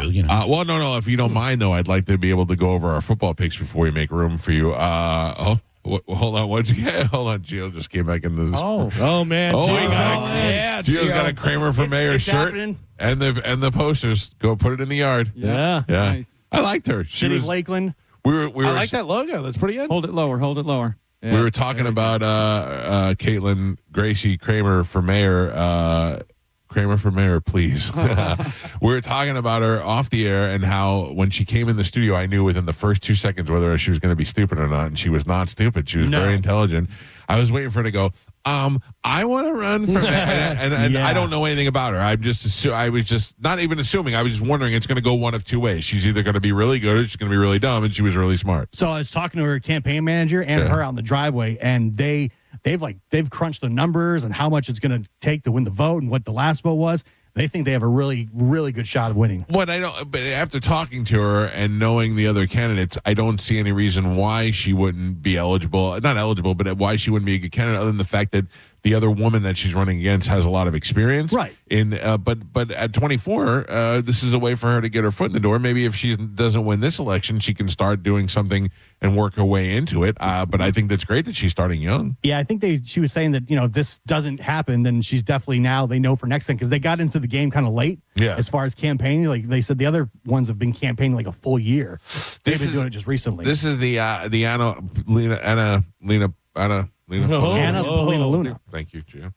too. You know. Well, no. If you don't mind, though, I'd like to be able to go over our football picks before we make room for you. Hold on. What'd you get? Hold on. Gio just came back into this. Oh man. Gio's got a Kramer for Mayor shirt happening. and the posters. Go put it in the yard. Yeah. Nice. I liked her. She City was. of Lakeland. We were. I like that logo. That's pretty good. Hold it lower. We were talking about Caitlin Gracie Kramer for mayor. Kramer for mayor, please. We were talking about her off the air and how when she came in the studio, I knew within the first 2 seconds whether she was going to be stupid or not, and she was not stupid. She was very intelligent. I was waiting for her to go, I want to run for mayor. And I don't know anything about her. I was just not even assuming. I was just wondering it's going to go one of two ways. She's either going to be really good or she's going to be really dumb, and she was really smart. So I was talking to her campaign manager and her out in the driveway, and they've crunched the numbers and how much it's going to take to win the vote and what the last vote was. They think they have a really, really good shot of winning. But after talking to her and knowing the other candidates, I don't see any reason why she wouldn't be eligible. Not eligible, but why she wouldn't be a good candidate, other than the fact that the other woman that she's running against has a lot of experience. Right. But at 24, this is a way for her to get her foot in the door. Maybe if she doesn't win this election, she can start doing something and work her way into it. But I think that's great that she's starting young. Yeah, I think she was saying that, if this doesn't happen, then she's definitely now, they know for next time, because they got into the game kind of late as far as campaigning. Like they said, the other ones have been campaigning like a full year. They've been doing it just recently. This is the Anna Polina Luna. Thank you, Gio.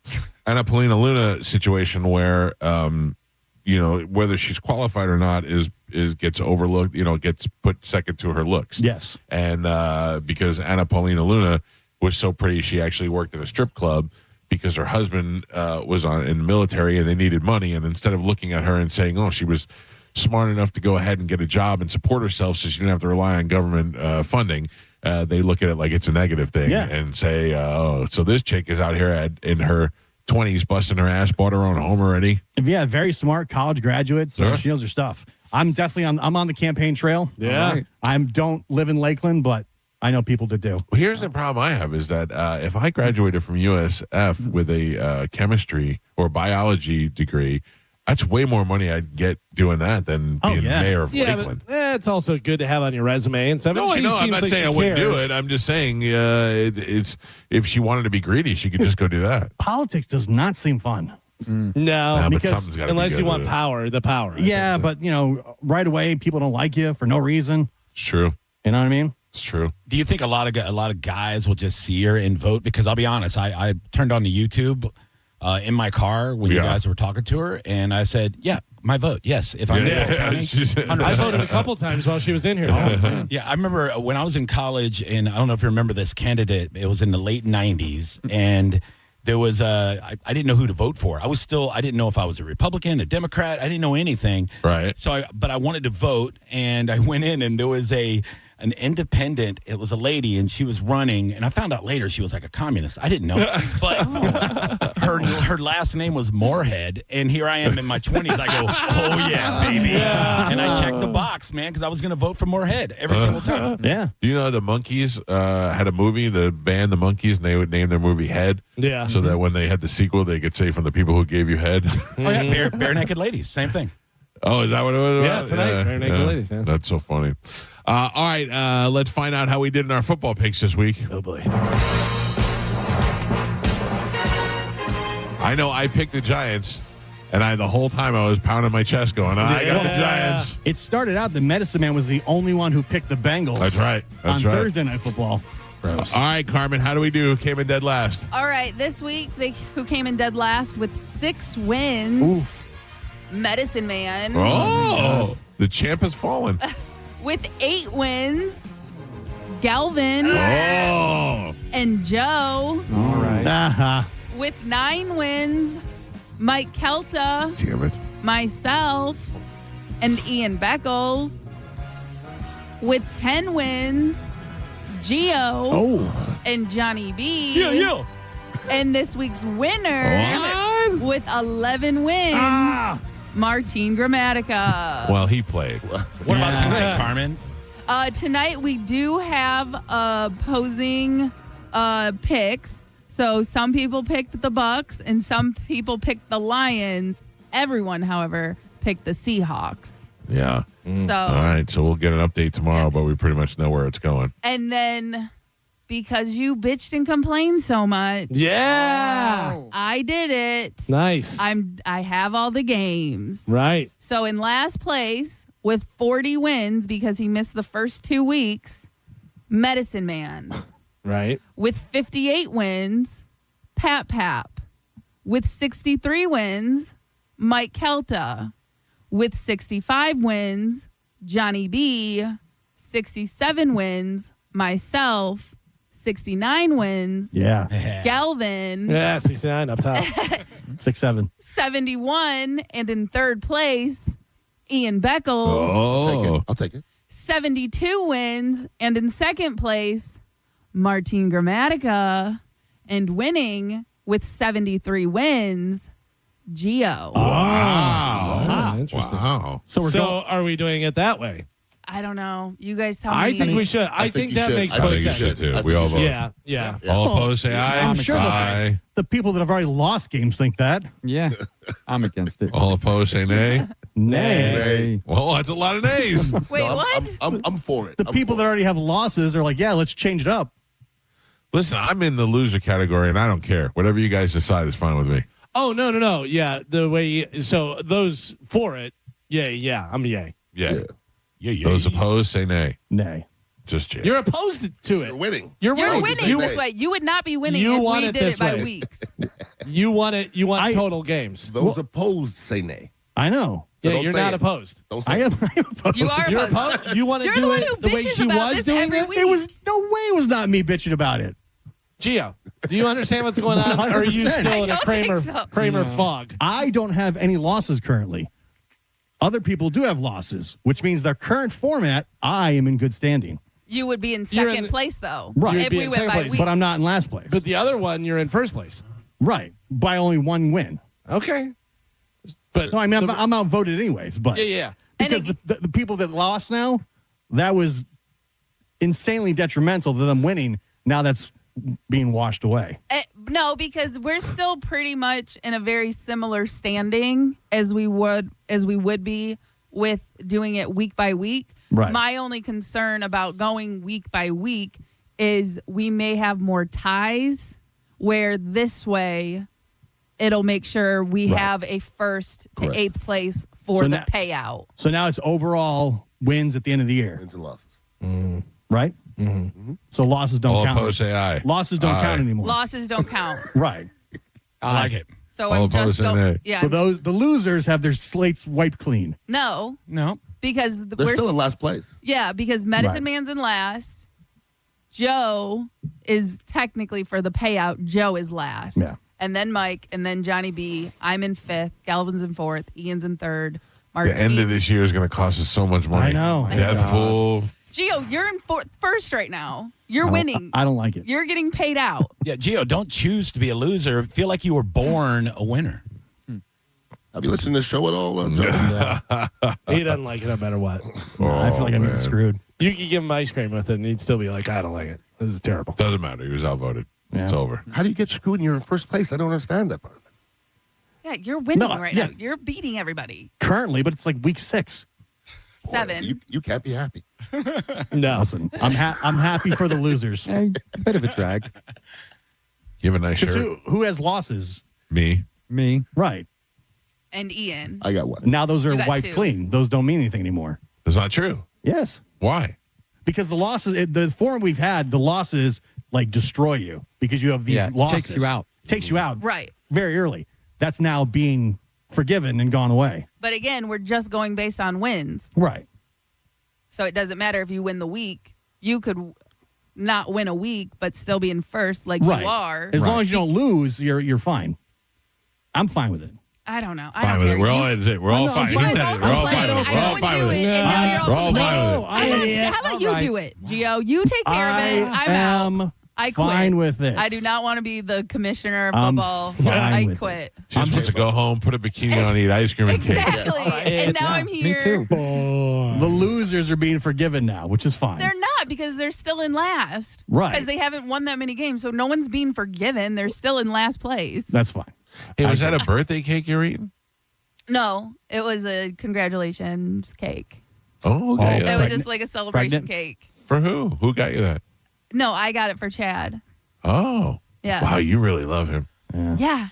Anna Polina Luna situation where, whether she's qualified or not is gets overlooked, gets put second to her looks. Yes. And because Anna Polina Luna was so pretty, she actually worked at a strip club because her husband was in the military and they needed money. And instead of looking at her and saying, oh, she was smart enough to go ahead and get a job and support herself so she didn't have to rely on government funding, they look at it like it's a negative thing and say, so this chick is out here in her 20s busting her ass, bought her own home already. Yeah, very smart college graduate, so she knows her stuff. I'm definitely I'm on the campaign trail. Yeah. Right. I don't live in Lakeland, but I know people that do. Well, here's the problem I have is that if I graduated from USF with a chemistry or biology degree, that's way more money I'd get doing that than being mayor of Lakeland. But, it's also good to have on your resume and stuff. No, I know. I'm not saying I wouldn't do it. I'm just saying it's if she wanted to be greedy, she could just go do that. Politics does not seem fun. No, but something's got to unless be you want power. Yeah, but right away people don't like you for no reason. It's true. You know what I mean? It's true. Do you think a lot of guys will just see her and vote? Because I'll be honest, I turned on the YouTube in my car when you guys were talking to her, and I said, "Yeah, my vote, yes." If I'm I voted a couple times while she was in here. Yeah, I remember when I was in college, and I don't know if you remember this candidate. It was in the late '90s, and there was I didn't know who to vote for. I didn't know if I was a Republican, a Democrat. I didn't know anything. Right. So, but I wanted to vote, and I went in, and there was an independent. It was a lady, and she was running, and I found out later she was like a communist. I didn't know, but her last name was Moorhead, and here I am in my 20s. I go, oh yeah, baby, and I checked the box, man, because I was going to vote for Moorhead every single time. Yeah. Do you know the Monkees had a movie, the band the Monkees, and they would name their movie Head? Yeah. So that when they had the sequel, they could say from the people who gave you head. Oh yeah, bare naked ladies, same thing. Oh, is that what it was? Yeah, tonight. Bare naked ladies. Yeah. That's so funny. All right, let's find out how we did in our football picks this week. Oh boy. I know I picked the Giants, and the whole time I was pounding my chest going, I got the Giants. It started out the Medicine Man was the only one who picked the Bengals. That's right. On Thursday Night Football. All right, Carmen, how do we do? Who came in dead last? All right, this week, who came in dead last with 6 wins? Oof. Medicine Man. Oh, the champ has fallen. With 8 wins, Galvin. Oh. And Joe. All right. Uh-huh. With 9 wins, Mike Calta. Damn it. Myself, and Ian Beckles. With 10 wins, Gio and Johnny B. Yeah. And this week's winner with 11 wins, Martin Gramatica. Well, he played. What about tonight, Carmen? Tonight we do have opposing picks. So some people picked the Bucks and some people picked the Lions. Everyone, however, picked the Seahawks. Yeah. So All right. So we'll get an update tomorrow, but we pretty much know where it's going. And then because you bitched and complained so much, Yeah. I did it. Nice. I have all the games. Right. So in last place with 40 wins because he missed the first 2 weeks, Medicine Man. Right. With 58 wins, Pap Pap. With 63 wins, Mike Calta. With 65 wins, Johnny B. 67 wins, myself. 69 wins, Yeah. Galvin. Yeah, 69 up top. 6-7. 71. And in third place, Ian Beckles. Oh. I'll take it. 72 wins. And in second place, Martin Gramatica. And winning with 73 wins, Gio. Wow. Interesting. Wow. So we're going. Are we doing it that way? I don't know. You guys tell me. I think we should. I think you that should. makes I I most think you sense. should too. I We think all you vote. should. Yeah. All opposed, say aye. I'm sure Aye. the people that have already lost games think that. Yeah, I'm against it. All opposed, say nay. Nay. Hey. Well, that's a lot of nays. Wait, No, what? I'm for it. The I'm people for that it. already have losses are like, yeah, let's change it up. Listen, I'm in the loser category, and I don't care. Whatever you guys decide is fine with me. Oh, no. Yeah, the way so those for it. Yeah, I'm yay. Yeah. Yeah. Those opposed, say nay. Nay. Just Jay. You're opposed to it. You're winning. You're You're right. winning You- this way. You would not be winning You if want we it did this it by way. weeks. You want it. You want I- total games. Those opposed say nay. I know. So Yeah, don't you're say not it. opposed. Don't say I it. am opposed. You are You're opposed. opposed. You want to You're do the one it who the way bitches she about was this doing every it. week. It was no way it was not me bitching about it. Gio, do you understand what's going on? Or are you 100%. still in I a don't Kramer think so. Kramer fog? I don't have any losses currently. Other people do have losses, which means their current format, I am in good standing. You would be in You're in second the- place, though. Right. You'd If be we in went second by place. weeks. But I'm not in last place. But the other one, you're in first place. Right. By only one win. Okay. But No, I mean, I'm outvoted anyways. But yeah. And because the people that lost now, that was insanely detrimental to them winning. Now that's being washed away. No, because we're still pretty much in a very similar standing as we would be with doing it week by week. Right. My only concern about going week by week is we may have more ties where this way it'll make sure we Right. have a first to Correct. eighth place for So the now- payout. So now it's overall wins at the end of the year, Wins and losses. right? So losses don't All count. opposed, say aye. Losses don't Aye. count anymore. Losses don't count. Right. I like it. So All I'm just opposed, say going. nay. Yeah. So the losers have their slates wiped clean. No, No. because They're we're still in last place. Yeah, because Medicine Right. Man's in last. Joe is technically for the payout. Joe is last. Yeah. And then Mike, and then Johnny B. I'm in fifth. Galvin's in fourth. Ian's in third. The Martin. end of this year is going to cost us so much money. I know. Death pool. Gio, you're in first right now. You're winning. I don't like it. You're getting paid out. Yeah, Gio, don't choose to be a loser. Feel like you were born a winner. Have you listened to the show at all, Joe? He doesn't like it no matter what. I feel like I'm man. getting screwed. You could give him ice cream with it, and he'd still be like, I don't like it. This is terrible. Doesn't matter. He was outvoted. Yeah. It's over. How do you get screwed and you're in first place? I don't understand that part. Yeah, you're winning No, right yeah. now. You're beating everybody. Currently, but it's like week 6. 7. You can't be happy. No. Listen, I'm happy for the losers. A bit of a drag. You have a nice 'Cause shirt. who has losses? Me. Me. Right. And Ian. I got one. Now those are You got wiped 2. clean. Those don't mean anything anymore. That's not true. Yes. Why? Because the losses, the form we've had, the losses like destroy you because you have these Yeah, it losses. takes you out. Takes you out Right. very early. That's now being forgiven and gone away. But again, we're just going based on wins. Right. So it doesn't matter if you win the week. You could not win a week, but still be in first like Right. you are. As long as you don't lose, you're fine. I'm fine with it. I don't know. I Fine don't with care. it. We're all You- in it. We're all no, fine. I'm He fine. said I it. We're all don't fine with it. I We're all don't fine do with it, it. and now you're all We're all fine with it. No, How about you do it, Gio? You take care of it. I'm am out. I quit. fine with it. I do not want to be the commissioner of I'm football. fine I with quit. She just wants to go home, put a bikini on, eat ice cream and cake. Exactly. And now I'm here. Me too. The losers are being forgiven now, which is fine. They're not because they're still in last. Right. Because they haven't won that many games. So no one's being forgiven. They're still in last place. That's fine. Hey, was that a birthday cake you're eating? No, it was a congratulations cake. Oh, okay. It was just like a celebration cake. For who? Who got you that? No, I got it for Chad. Oh. Yeah. Wow, you really love him. Yeah.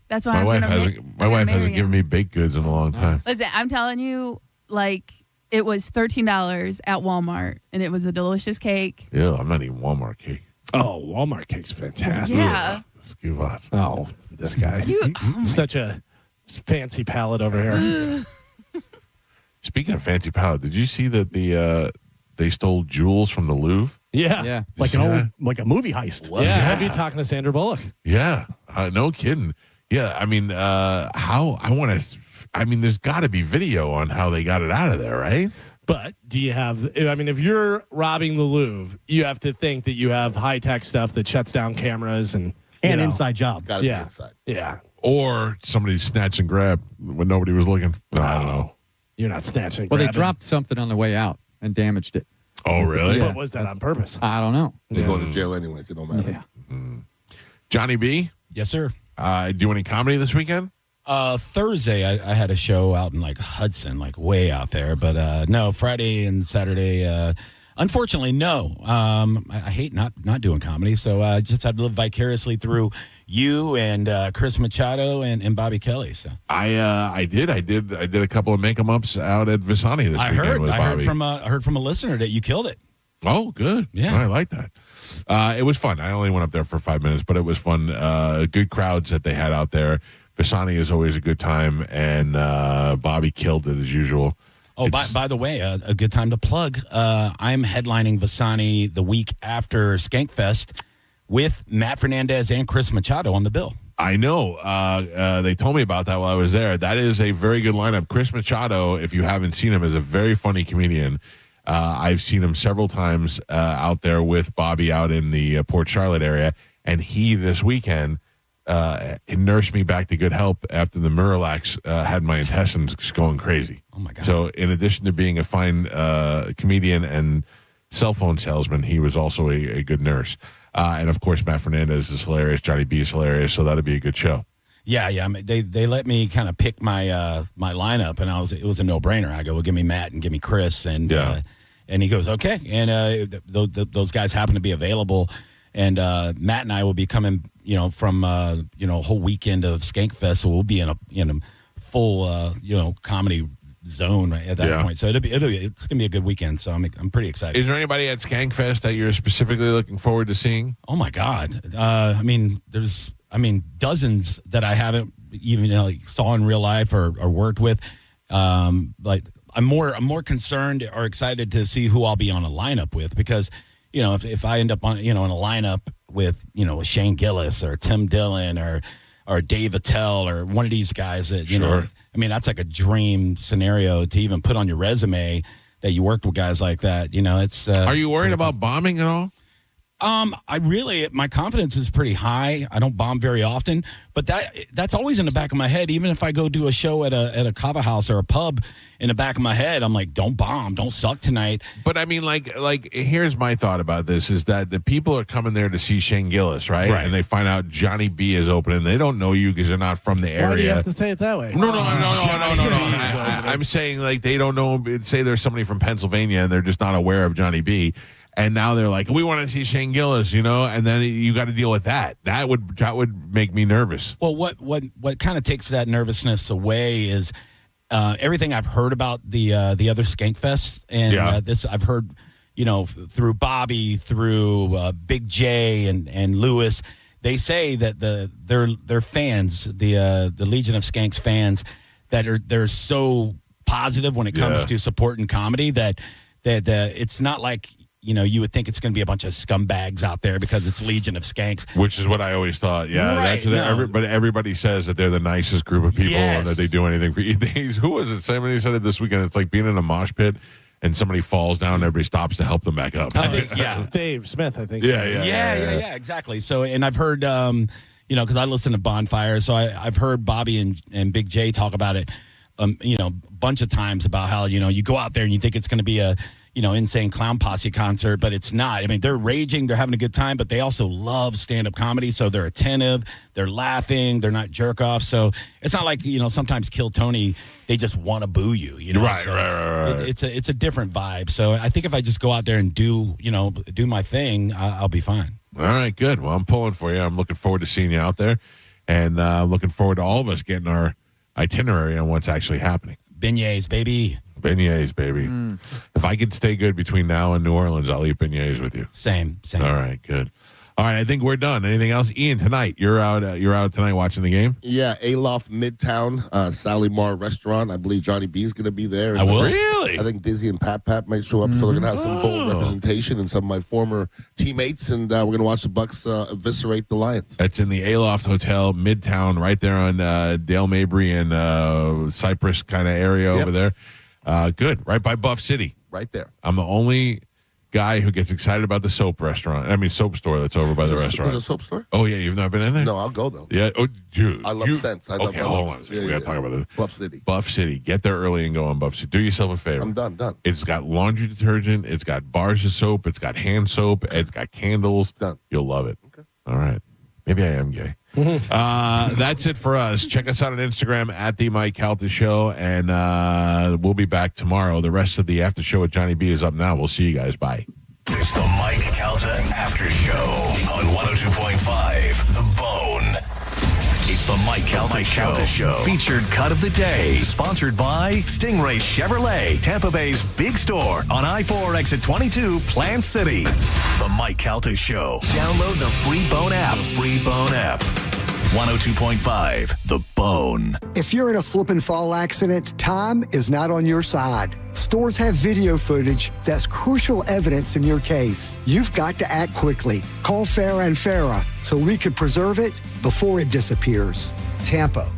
That's why My I'm wife gonna my wife marry hasn't given him. me baked goods in a long time. Listen, I'm telling you, like, it was $13 at Walmart, and it was a delicious cake. Yeah, I'm not eating Walmart cake. Oh, Walmart cake's fantastic. Yeah. Excuse us. Oh, this guy. Such a fancy palate over here. Speaking of fancy palate, did you see that they stole jewels from the Louvre? Yeah. Yeah. Like see an old, that? like a movie heist. Yeah. Have you talking to Sandra Bullock? Yeah, no kidding. Yeah, I mean, how I want to. I mean, there's got to be video on how they got it out of there, right? But do you have, I mean, if you're robbing the Louvre, you have to think that you have high tech stuff that shuts down cameras and you know. Inside job. Got to Yeah. be inside. Yeah. Or somebody snatch and grab when nobody was looking. No, I don't know. You're not snatching. Well, they grabbing. dropped something on the way out and damaged it. Oh, really? Yeah. But was that on purpose? I don't know. They're going to jail anyways. It don't matter. Yeah. Johnny B, Yes, sir. do any comedy this weekend? Thursday, I had a show out in like Hudson, like way out there. But no, Friday and Saturday, unfortunately, no. I hate not doing comedy, so I just had to live vicariously through you and Chris Machado and Bobby Kelly. So I did a couple of make-em-ups out at Visani this weekend with Bobby. I heard from a listener that you killed it. Oh, good. Yeah. I like that. It was fun. I only went up there for 5 minutes, but it was fun. Good crowds that they had out there. Visani is always a good time, and Bobby killed it as usual. Oh, by the way, a good time to plug. I'm headlining Visani the week after Skankfest with Matt Fernandez and Chris Machado on the bill. I know. They told me about that while I was there. That is a very good lineup. Chris Machado, if you haven't seen him, is a very funny comedian. I've seen him several times out there with Bobby out in the Port Charlotte area, and he this weekend nursed me back to good health after the Miralax had my intestines going crazy. Oh, my God. So in addition to being a fine comedian and cell phone salesman, he was also a good nurse. And, of course, Matt Fernandez is hilarious. Johnny B is hilarious, so that'll be a good show. Yeah. I mean, they let me kind of pick my my lineup, and it was a no-brainer. I go, well, give me Matt and give me Chris. And and he goes, okay. And those guys happen to be available. And Matt and I will be coming, from a whole weekend of Skankfest, so we'll be in a full comedy zone at that point. So it's gonna be a good weekend. So I'm pretty excited. Is there anybody at Skankfest that you're specifically looking forward to seeing? Oh my God! There's dozens that I haven't even saw in real life or worked with. Like I'm more concerned or excited to see who I'll be on a lineup with, because if I end up on in a lineup with Shane Gillis or Tim Dillon or Dave Attell or one of these guys that Sure. that's like a dream scenario to even put on your resume that you worked with guys like that. It's. Are you worried about bombing at all? My confidence is pretty high. I don't bomb very often, but that's always in the back of my head. Even if I go do a show at a kava house or a pub, in the back of my head, I'm like, don't bomb, don't suck tonight. But I mean, like here's my thought about this: is that the people are coming there to see Shane Gillis, right? And they find out Johnny B is opening. They don't know you because they're not from the area. Why do you have to say it that way? No. I'm saying like they don't know. Say there's somebody from Pennsylvania and they're just not aware of Johnny B. And now they're like, we want to see Shane Gillis, and then you got to deal with that. That would make me nervous. Well, what kind of takes that nervousness away is everything I've heard about the other Skankfests, and this I've heard, through Bobby, through Big J and Lewis. They say that their fans, the Legion of Skanks fans, they're so positive when it comes to supporting comedy that it's not like. You would think it's going to be a bunch of scumbags out there because it's Legion of Skanks. Which is what I always thought. Yeah, right, but everybody says that they're the nicest group of people and that they do anything for you. Who was it? Somebody said it this weekend. It's like being in a mosh pit and somebody falls down and everybody stops to help them back up. I think, Dave Smith, I think. Yeah, exactly. So, and I've heard, because I listen to Bonfire, so I've heard Bobby and Big J talk about it. bunch of times about how, you go out there and you think it's going to be a, insane clown posse concert, but it's not. I mean, they're raging, they're having a good time, but they also love stand-up comedy, so they're attentive, they're laughing, they're not jerk-off. So it's not like, sometimes Kill Tony, they just want to boo you, Right, so right. It's a different vibe. So I think if I just go out there and do my thing, I'll be fine. All right, good. Well, I'm pulling for you. I'm looking forward to seeing you out there, and looking forward to all of us getting our itinerary on what's actually happening. Beignets, baby. Beignets, baby. If I could stay good between now and New Orleans, I'll eat beignets with you. Same. All right, good. All right, I think we're done. Anything else, Ian? Tonight, you're out tonight watching the game. Yeah, Aloft Midtown, Sally Mar Restaurant. I believe Johnny B is going to be there. I will. Really? I think Dizzy and Pat might show up, so they're going to have some bold representation and some of my former teammates, and we're going to watch the Bucks eviscerate the Lions. That's in the Aloft Hotel, Midtown, right there on Dale Mabry and Cypress kind of area over there. Good, right by Buff City. Right there. I'm the only guy who gets excited about the soap store that's over by the restaurant. There's a soap store? Oh, yeah, you've not been in there? No, I'll go, though. Yeah. Oh, dude. I love scents. Okay, hold on. We got to talk about this. Buff City. Buff City. Get there early and go on Buff City. Do yourself a favor. I'm done. It's got laundry detergent. It's got bars of soap. It's got hand soap. It's got candles. Done. You'll love it. Okay. All right. Maybe I am gay. That's it for us. Check us out on Instagram at The Mike Calta Show, and we'll be back tomorrow. The rest of the after show with Johnny B is up now. We'll see you guys. Bye. It's the Mike Calta After Show on 102.5 The Bone. It's the Mike Calta Show. Featured cut of the day. Sponsored by Stingray Chevrolet, Tampa Bay's big store on I-4 exit 22, Plant City. The Mike Calta Show. Download the free Bone app. 102.5 The Bone. If you're in a slip and fall accident, time is not on your side. Stores have video footage that's crucial evidence in your case. You've got to act quickly. Call Farah and Farah so we can preserve it before it disappears. Tampa.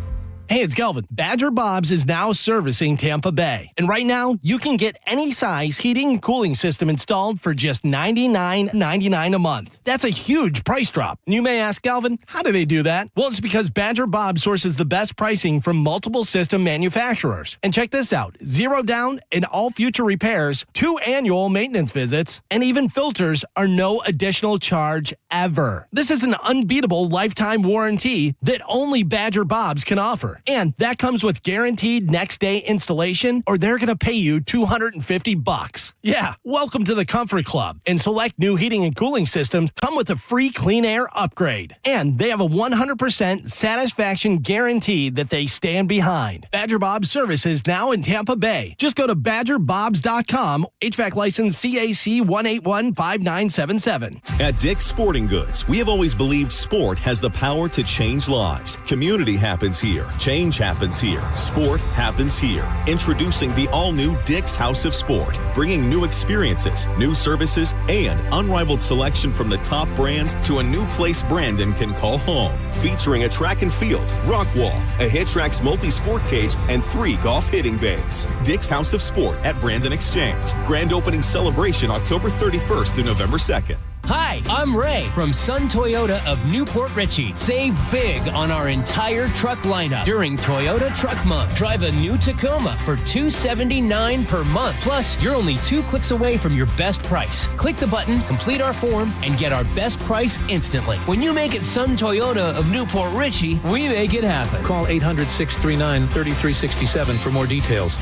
Hey, it's Kelvin. Badger Bob's is now servicing Tampa Bay. And right now, you can get any size heating and cooling system installed for just $99.99 a month. That's a huge price drop. And you may ask, Kelvin, how do they do that? Well, it's because Badger Bob sources the best pricing from multiple system manufacturers. And check this out. 0 down in all future repairs, 2 annual maintenance visits, and even filters are no additional charge ever. This is an unbeatable lifetime warranty that only Badger Bob's can offer. And that comes with guaranteed next day installation, or they're going to pay you $250. Yeah, welcome to the Comfort Club. And select new heating and cooling systems come with a free clean air upgrade. And they have a 100% satisfaction guarantee that they stand behind. Badger Bob's service is now in Tampa Bay. Just go to badgerbobs.com, HVAC license CAC 1815977. At Dick's Sporting Goods, we have always believed sport has the power to change lives. Community happens here. Change happens here. Sport happens here. Introducing the all-new Dick's House of Sport, bringing new experiences, new services, and unrivaled selection from the top brands to a new place Brandon can call home. Featuring a track and field, rock wall, a HitTrax multi-sport cage, and 3 golf hitting bays. Dick's House of Sport at Brandon Exchange. Grand opening celebration October 31st through November 2nd. Hi, I'm Ray from Sun Toyota of Newport Richey. Save big on our entire truck lineup during Toyota Truck Month. Drive a new Tacoma for $279 per month. Plus, you're only 2 clicks away from your best price. Click the button, complete our form, and get our best price instantly. When you make it Sun Toyota of Newport Richey, we make it happen. Call 800-639-3367 for more details.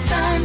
Sun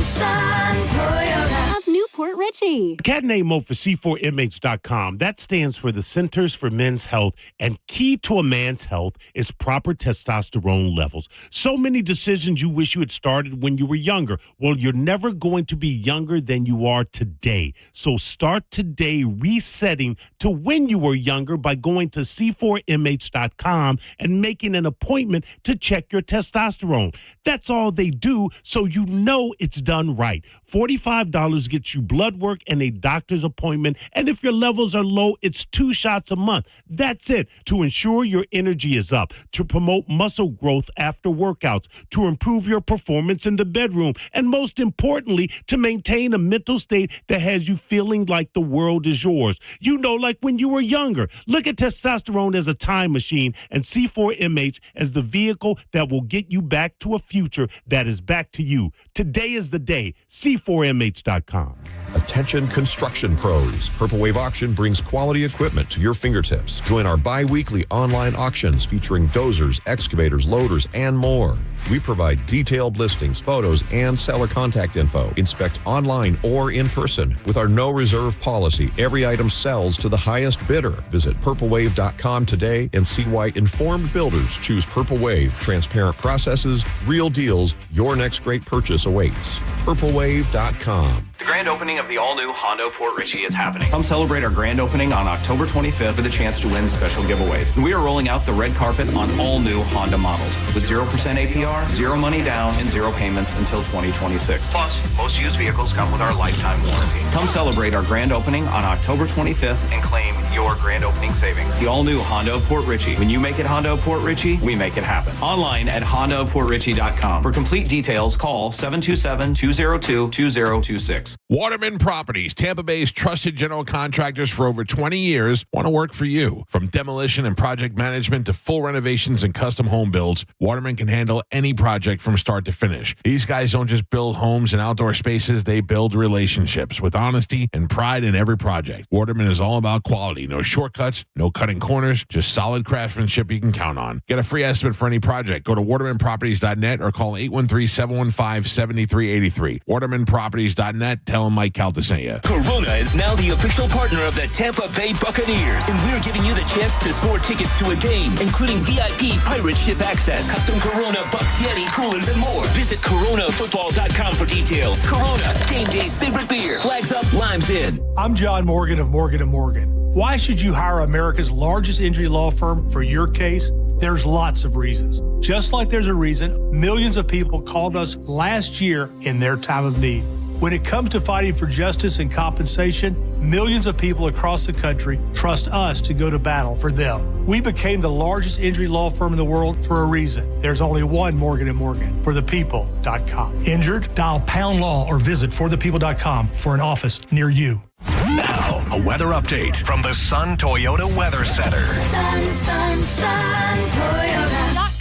Toyota of Newport Richey. Cat name mode for C4MH.com. That stands for the Centers for Men's Health, and key to a man's health is proper testosterone levels. So many decisions you wish you had started when you were younger. Well, you're never going to be younger than you are today. So start today resetting to when you were younger by going to C4MH.com and making an appointment to check your testosterone. That's all they do, so you know it's done right. $45 gets you blood work work and a doctor's appointment. And if your levels are low, it's 2 shots a month. That's it. To ensure your energy is up, to promote muscle growth after workouts, to improve your performance in the bedroom, and most importantly, to maintain a mental state that has you feeling like the world is yours. You know, like when you were younger. Look at testosterone as a time machine and C4MH as the vehicle that will get you back to a future that is back to you. Today is the day. C4MH.com. Attention construction pros. Purple Wave Auction brings quality equipment to your fingertips. Join our bi-weekly online auctions featuring dozers, excavators, loaders, and more. We provide detailed listings, photos, and seller contact info. Inspect online or in person. With our no reserve policy, every item sells to the highest bidder. Visit purplewave.com today and see why informed builders choose Purple Wave. Transparent processes, real deals. Your next great purchase awaits. purplewave.com. The grand opening of the all-new Hondo Port Richey is happening. Come celebrate our grand opening on October 25th with a chance to win special giveaways. And we are rolling out the red carpet on all new Honda models with 0% APR, 0 money down, and 0 payments until 2026. Plus, most used vehicles come with our lifetime warranty. Come celebrate our grand opening on October 25th and claim your grand opening savings. The all-new Hondo Port Richey. When you make it Hondo Port Richey, we make it happen. Online at HondoPortRichey.com. For complete details, call 727-202-2026. Waterman Properties, Tampa Bay's trusted general contractors for over 20 years, want to work for you. From demolition and project management to full renovations and custom home builds, Waterman can handle any project from start to finish. These guys don't just build homes and outdoor spaces, they build relationships with honesty and pride in every project. Waterman is all about quality. No shortcuts, no cutting corners, just solid craftsmanship you can count on. Get a free estimate for any project. Go to watermanproperties.net or call 813-715-7383. watermanproperties.net. Tell them Mike Calta sent you. Corona is now the official partner of the Tampa Bay Buccaneers, and we're giving you the chance to score tickets to a game, including VIP pirate ship access, custom Corona Bucks Yeti coolers, and more. Visit coronafootball.com for details. Corona, game day's favorite beer. Flags up, limes in. I'm John Morgan of Morgan & Morgan. Why should you hire America's largest injury law firm for your case? There's lots of reasons. Just like there's a reason millions of people called us last year in their time of need. When it comes to fighting for justice and compensation, millions of people across the country trust us to go to battle for them. We became the largest injury law firm in the world for a reason. There's only one Morgan & Morgan, forthepeople.com. Injured? Dial #law or visit forthepeople.com for an office near you. Now, a weather update from the Sun Toyota Weather Center. Sun Toyota.com.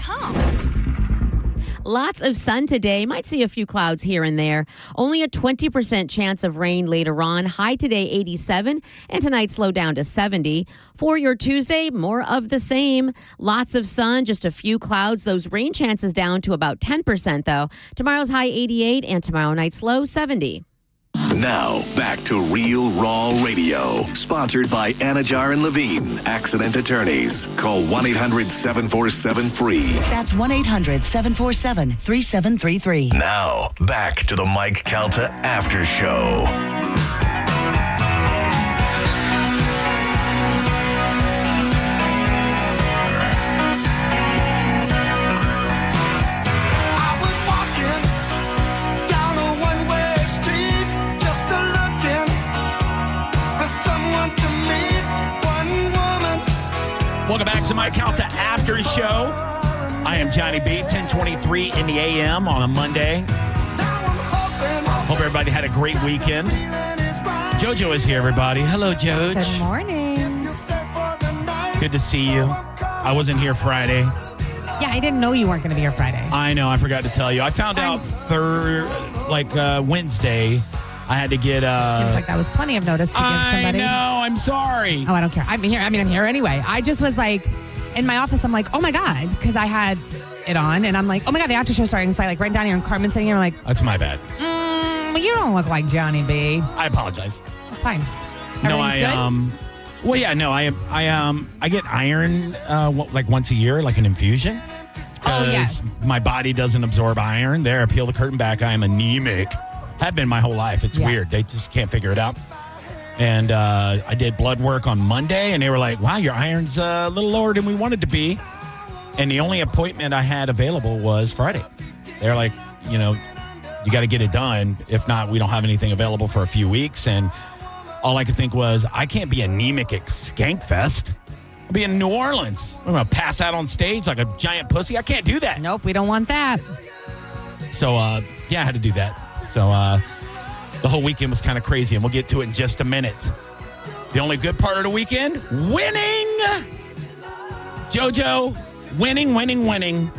Lots of sun today. Might see a few clouds here and there. Only a 20% chance of rain later on. High today 87, and tonight slow down to 70. For your Tuesday, more of the same. Lots of sun, just a few clouds. Those rain chances down to about 10% though. Tomorrow's high 88 and tomorrow night's low 70. Now, back to Real Raw Radio. Sponsored by Anajar and Levine, Accident Attorneys. Call 1-800-747-FREE. That's 1-800-747-3733. Now, back to the Mike Calta After Show. Welcome back to Mike Calta After Show. I am Johnny B, 10:23 in the AM on a Monday. Hope everybody had a great weekend. JoJo is here, everybody. Hello, Joj. Good morning. Good to see you. I wasn't here Friday. Yeah, I didn't know you weren't going to be here Friday. I know. I forgot to tell you. I found out Wednesday. I had to get Seems like that was plenty of notice to give somebody. I know. I'm sorry. Oh, I don't care. I'm here. I'm here anyway. I just was like, in my office, I'm like, oh my God, because I had it on, and I'm like, oh my God, the after show starting. So I like right down here, and Carmen's sitting here, I'm like, that's my bad. You don't look like Johnny B. I apologize. It's fine. No, good? Well, yeah, no, I get iron like once a year, like an infusion. Oh yes. My body doesn't absorb iron. There, peel the curtain back. I am anemic. Have been my whole life. It's weird. They just can't figure it out. And I did blood work on Monday, and they were like, wow, your iron's a little lower than we wanted to be. And the only appointment I had available was Friday. They're like, You got to get it done. If not, we don't have anything available for a few weeks. And all I could think was, I can't be anemic at Skankfest. I'll be in New Orleans. I'm going to pass out on stage like a giant pussy. I can't do that. Nope, we don't want that. So, I had to do that. So, the whole weekend was kind of crazy, and we'll get to it in just a minute. The only good part of the weekend, winning. JoJo, winning.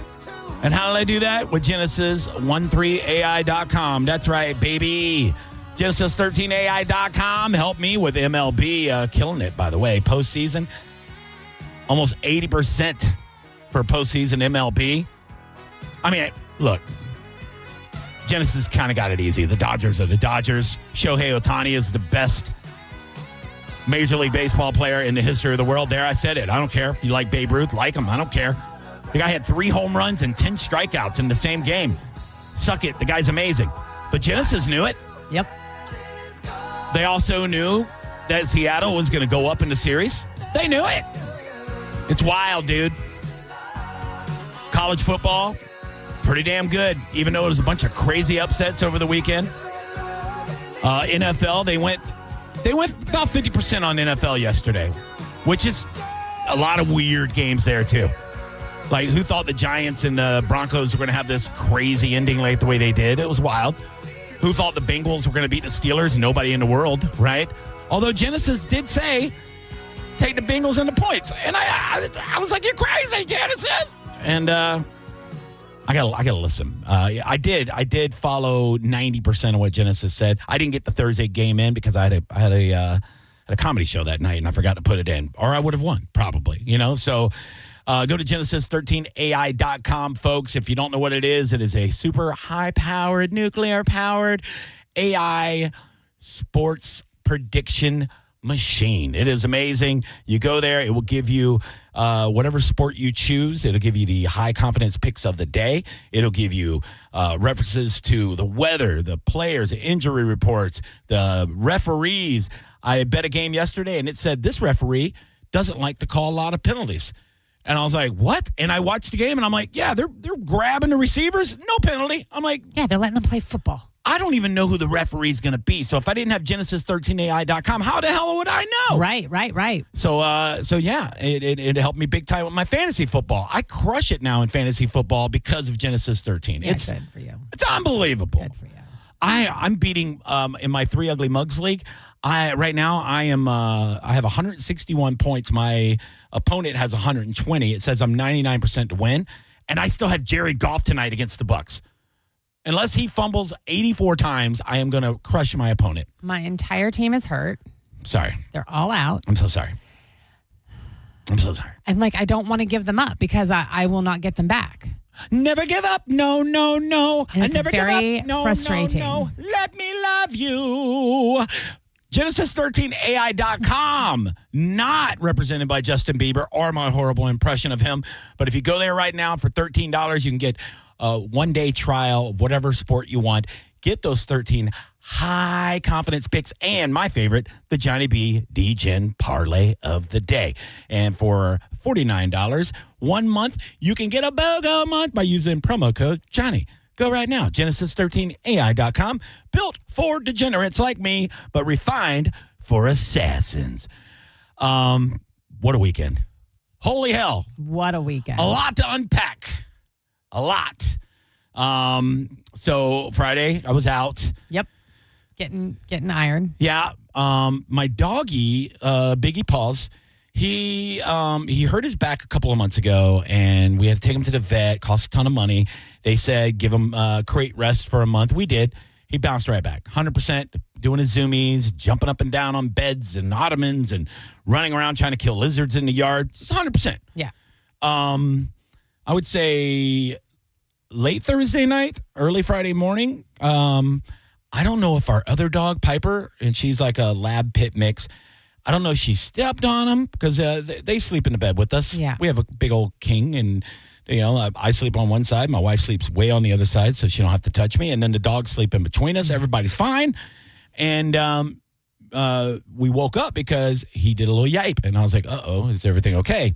And how did I do that? With Genesis13AI.com. That's right, baby. Genesis13AI.com. Help me with MLB. Killing it, by the way. Postseason. Almost 80% for postseason MLB. I mean, look. Genesis kind of got it easy. The Dodgers are the Dodgers. Shohei Ohtani is the best Major League Baseball player in the history of the world. There, I said it. I don't care if you like Babe Ruth. Like him. I don't care. The guy had 3 home runs and 10 strikeouts in the same game. Suck it. The guy's amazing. But Genesis knew it. Yep. They also knew that Seattle was going to go up in the series. They knew it. It's wild, dude. College football, pretty damn good, even though it was a bunch of crazy upsets over the weekend. NFL, they went about 50% on NFL yesterday, which is a lot of weird games there, too. Like, who thought the Giants and the Broncos were going to have this crazy ending like the way they did? It was wild. Who thought the Bengals were going to beat the Steelers? Nobody in the world, right? Although Genesis did say, take the Bengals and the points. And I was like, you're crazy, Genesis. And I gotta listen. I did follow 90% of what Genesis said. I didn't get the Thursday game in because I had a comedy show that night and I forgot to put it in, or I would have won probably. So go to Genesis13AI.com, folks. If you don't know what it is a super high-powered, nuclear-powered AI sports prediction machine. It is amazing. You go there, it will give you whatever sport you choose. It'll give you the high confidence picks of the day. It'll give you references to the weather, the players, the injury reports, the referees. I bet a game yesterday and it said this referee doesn't like to call a lot of penalties. And I was like, what? And I watched the game and I'm like, yeah, they're grabbing the receivers. No penalty. I'm like, yeah, they're letting them play football. I don't even know who the referee is going to be. So if I didn't have Genesis13AI.com, how the hell would I know? Right. So yeah, it helped me big time with my fantasy football. I crush it now in fantasy football because of Genesis 13. Yeah, it's good for you. It's unbelievable. Good for you. I'm beating in my 3 Ugly Mugs league. Right now I have 161 points. My opponent has 120. It says I'm 99% to win, and I still have Jared Goff tonight against the Bucks. Unless he fumbles 84 times, I am going to crush my opponent. My entire team is hurt. Sorry. They're all out. I'm so sorry. And I don't want to give them up because I will not get them back. Never give up. No. And I it's never give very up. No, frustrating. No. Let me love you. Genesis13AI.com. Not represented by Justin Bieber or my horrible impression of him. But if you go there right now for $13, you can get a 1-day trial of whatever sport you want. Get those 13 high confidence picks and my favorite, the Johnny B. D-Gen Parlay of the Day. And for $49, 1 month, you can get a BOGO month by using promo code Johnny. Go right now, Genesis13AI.com. Built for degenerates like me, but refined for assassins. What a weekend. Holy hell. What a weekend. A lot to unpack. A lot. So Friday, I was out. Yep. Getting iron. Yeah. My doggy, Biggie Paws, he hurt his back a couple of months ago, and we had to take him to the vet. Cost a ton of money. They said give him crate rest for a month. We did. He bounced right back. 100%, doing his zoomies, jumping up and down on beds and ottomans and running around trying to kill lizards in the yard. It's 100%. Yeah. I would say late Thursday night, early Friday morning. I don't know if our other dog, Piper, and she's like a lab pit mix, I don't know if she stepped on him because they sleep in the bed with us. Yeah. We have a big old king, and I sleep on one side. My wife sleeps way on the other side, so she don't have to touch me. And then the dogs sleep in between us. Everybody's fine. And we woke up because he did a little yipe, and I was like, uh-oh, is everything okay?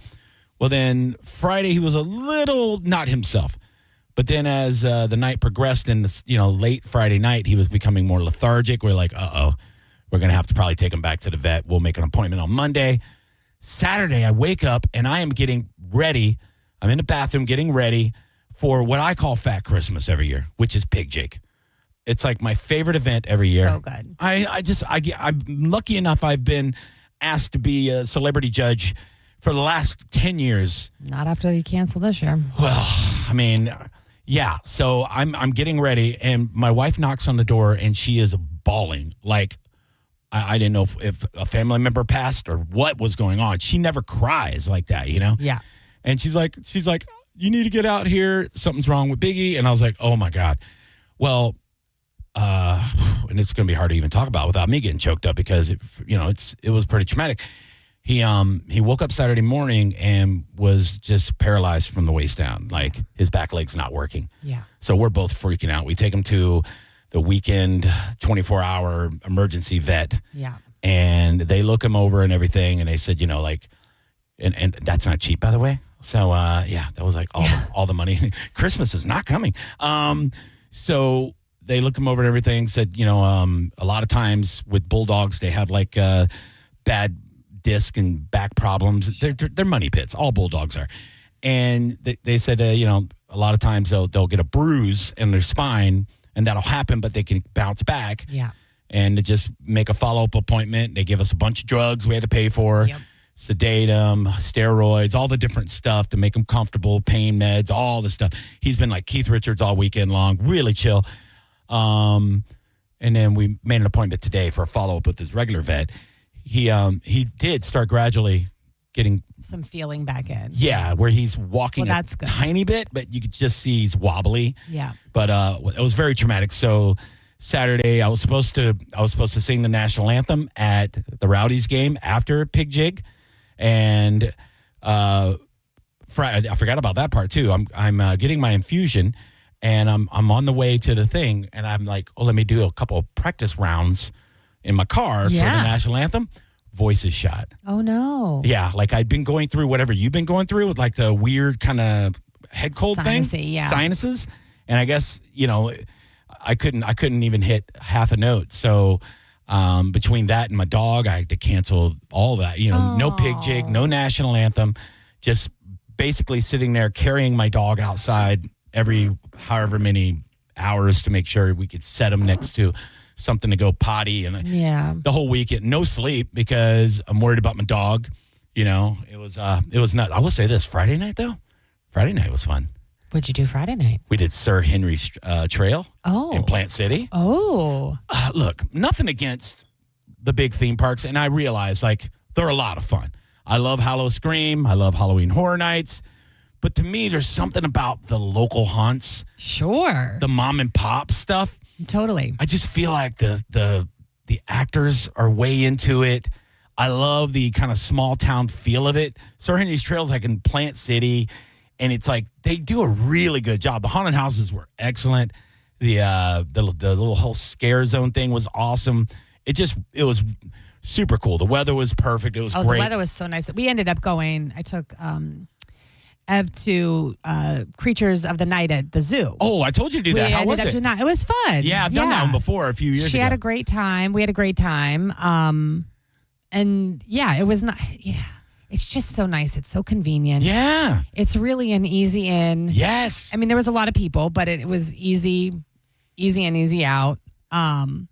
Well, then Friday he was a little not himself. But then as the night progressed and, late Friday night, he was becoming more lethargic. We're like, we're going to have to probably take him back to the vet. We'll make an appointment on Monday. Saturday, I wake up and I am getting ready. I'm in the bathroom getting ready for what I call Fat Christmas every year, which is Pig Jig. It's like my favorite event every year. So good. I'm lucky enough I've been asked to be a celebrity judge for the last 10 years. Not after you cancel this year. Well, I mean, yeah. So I'm getting ready, and my wife knocks on the door, and she is bawling. Like, I didn't know if a family member passed or what was going on. She never cries like that, Yeah. And she's like, you need to get out here. Something's wrong with Biggie. And I was like, oh my God. Well, and it's going to be hard to even talk about without me getting choked up because it was pretty traumatic. He woke up Saturday morning and was just paralyzed from the waist down. Like his back leg's not working. Yeah. So we're both freaking out. We take him to the weekend 24-hour emergency vet. Yeah. And they look him over and everything. And they said, and that's not cheap, by the way. So, that was like all the money. Christmas is not coming. So they looked him over and everything, said, a lot of times with bulldogs, they have like bad disc and back problems. They're money pits. All bulldogs are. And they said, a lot of times they'll get a bruise in their spine, and that'll happen, but they can bounce back. Yeah. And to just make a follow-up appointment, they give us a bunch of drugs we had to pay for. Yep. Sedate them, steroids, all the different stuff to make him comfortable, pain meds, all the stuff. He's been like Keith Richards all weekend long, really chill. And then we made an appointment today for a follow-up with his regular vet. He did start gradually getting some feeling back in. Yeah, where he's walking that's a good. tiny bit, but you could just see he's wobbly. Yeah. But it was very traumatic. So Saturday, I was supposed to sing the national anthem at the Rowdies game after Pig Jig, and I forgot about that part too. I'm getting my infusion, and I'm on the way to the thing, and I'm like, let me do a couple of practice rounds in my car for the national anthem. Voice is shot. Oh no. Yeah, like I'd been going through whatever you've been going through with like the weird kind of head cold thing, sinuses, and I guess I couldn't even hit half a note. So between that and my dog, I had to cancel all that. No Pig Jig, no national anthem, just basically sitting there carrying my dog outside every however many hours to make sure we could set him next to something to go potty, and the whole weekend, no sleep because I'm worried about my dog. It was nuts. I will say this: Friday night was fun. What'd you do Friday night? We did Sir Henry's Trail in Plant City. Oh, look, nothing against the big theme parks, and I realize like they're a lot of fun. I love Hallow Scream. I love Halloween Horror Nights. But to me, there's something about the local haunts. Sure. The mom and pop stuff. Totally. I just feel like the actors are way into it. I love the kind of small town feel of it. Sir Henry's Trail's like in Plant City, and it's like they do a really good job. The haunted houses were excellent. The little whole scare zone thing was awesome. It was super cool. The weather was perfect. It was great. The weather was so nice. We ended up going. I took Ev to Creatures of the Night at the zoo. Oh, I told you to do that. How was it? It was fun. Yeah, I've done that one before a few years ago. She had a great time. We had a great time. And it was not. Yeah, it's just so nice. It's so convenient. Yeah, it's really an easy in. Yes. I mean, there was a lot of people, but it was easy in, easy out. And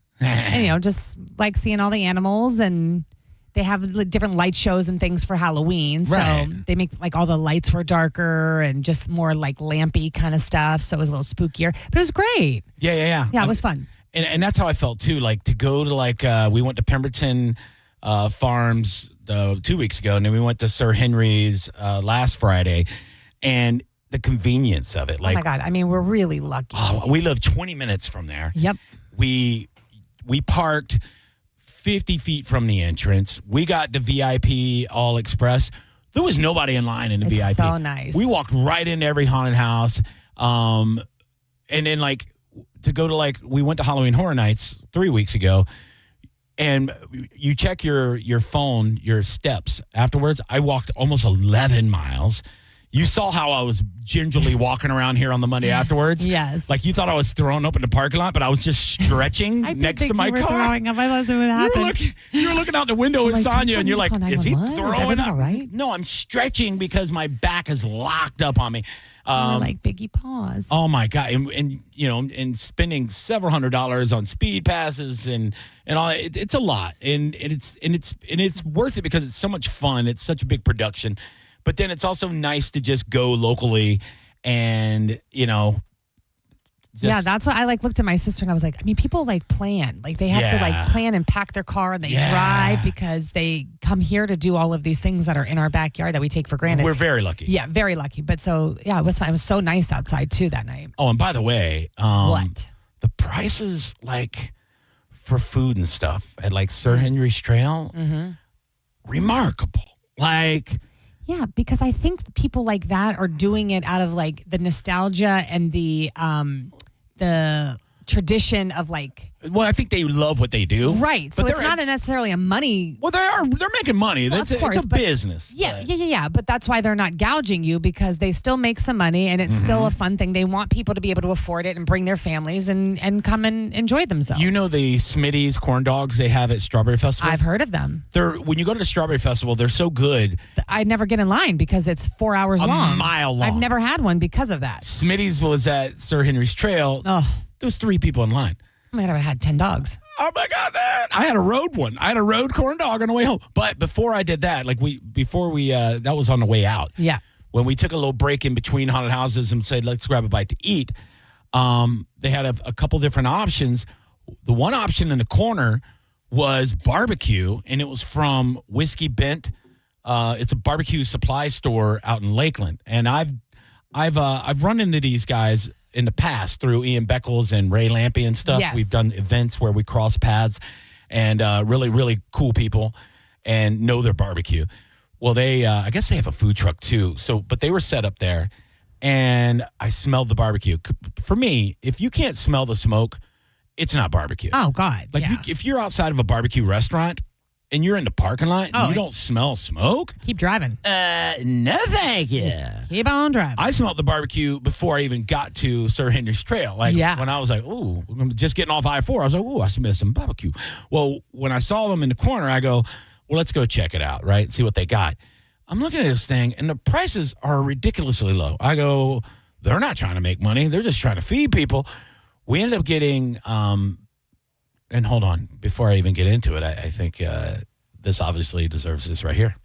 just like seeing all the animals, and they have different light shows and things for Halloween. Right. So they make like all the lights were darker and just more like lampy kind of stuff. So it was a little spookier, but it was great. Yeah. Yeah, it was fun. And that's how I felt too. Like to go to like we went to Pemberton Farms 2 weeks ago, and then we went to Sir Henry's last Friday, and the convenience of it. Like, oh my God! I mean, we're really lucky. We live 20 minutes from there. Yep. We parked 50 feet from the entrance. We got the VIP All Express. There was nobody in line in the VIP. So nice. We walked right into every haunted house. And then like to go to like, we went to Halloween Horror Nights 3 weeks ago, and you check your phone, your steps afterwards. I walked almost 11 miles. You saw how I was gingerly walking around here on the Monday afterwards? Yes. Like you thought I was throwing up in the parking lot, but I was just stretching next to my car. Throwing up. I thought it would happen. You were looking out the window with Sonia, and you're like, is he 911? throwing up? All right? No, I'm stretching because my back is locked up on me. Like Biggie Paws. Oh my God. And you know, and spending several $100s on speed passes and all it's a lot. And it's worth it because it's so much fun. It's such a big production. But then it's also nice to just go locally and, you know. Yeah, that's what I looked at my sister and I was like, I mean, people plan. Like they have to plan and pack their car and they drive because they come here to do all of these things that are in our backyard that we take for granted. We're very lucky. Yeah, very lucky. But so, yeah, it was so nice outside too that night. Oh, and by the way, what? The prices for food and stuff at Sir Henry's Trail, remarkable. Yeah, because I think people like that are doing it out of the nostalgia and the tradition of Well, I think they love what they do. Right. So it's not necessarily a money. Well, they're making money. Well, It's a but, business. Yeah. But that's why they're not gouging you because they still make some money and it's still a fun thing. They want people to be able to afford it and bring their families and come and enjoy themselves. You know the Smitty's corn dogs they have at Strawberry Festival? I've heard of them. When you go to the Strawberry Festival, they're so good. I never get in line because it's 4 hours long. A mile long. I've never had one because of that. Smitty's was at Sir Henry's Trail. Oh. There was 3 people in line. I might have had 10 dogs. Oh my God, man. I had a road one. I had a road corn dog on the way home. But before I did that, that was on the way out. Yeah. When we took a little break in between haunted houses and said, let's grab a bite to eat, they had a couple different options. The one option in the corner was barbecue, and it was from Whiskey Bent. It's a barbecue supply store out in Lakeland. And I've run into these guys in the past through Ian Beckles and Ray Lampy and stuff. Yes. We've done events where we cross paths and really, really cool people and know their barbecue. Well, I guess they have a food truck too. But they were set up there and I smelled the barbecue. For me, if you can't smell the smoke, it's not barbecue. Oh, God. If you're outside of a barbecue restaurant and you're in the parking lot and you don't smell smoke, keep driving. No, thank you. Keep on driving. I smelled the barbecue before I even got to Sir Henry's Trail. When I was like, ooh, just getting off I-4, I was like, ooh, I smell some barbecue. Well, when I saw them in the corner, I go, well, let's go check it out, right? See what they got. I'm looking at this thing, and the prices are ridiculously low. I go, they're not trying to make money. They're just trying to feed people. We ended up getting, and hold on, before I even get into it, I think this obviously deserves this right here.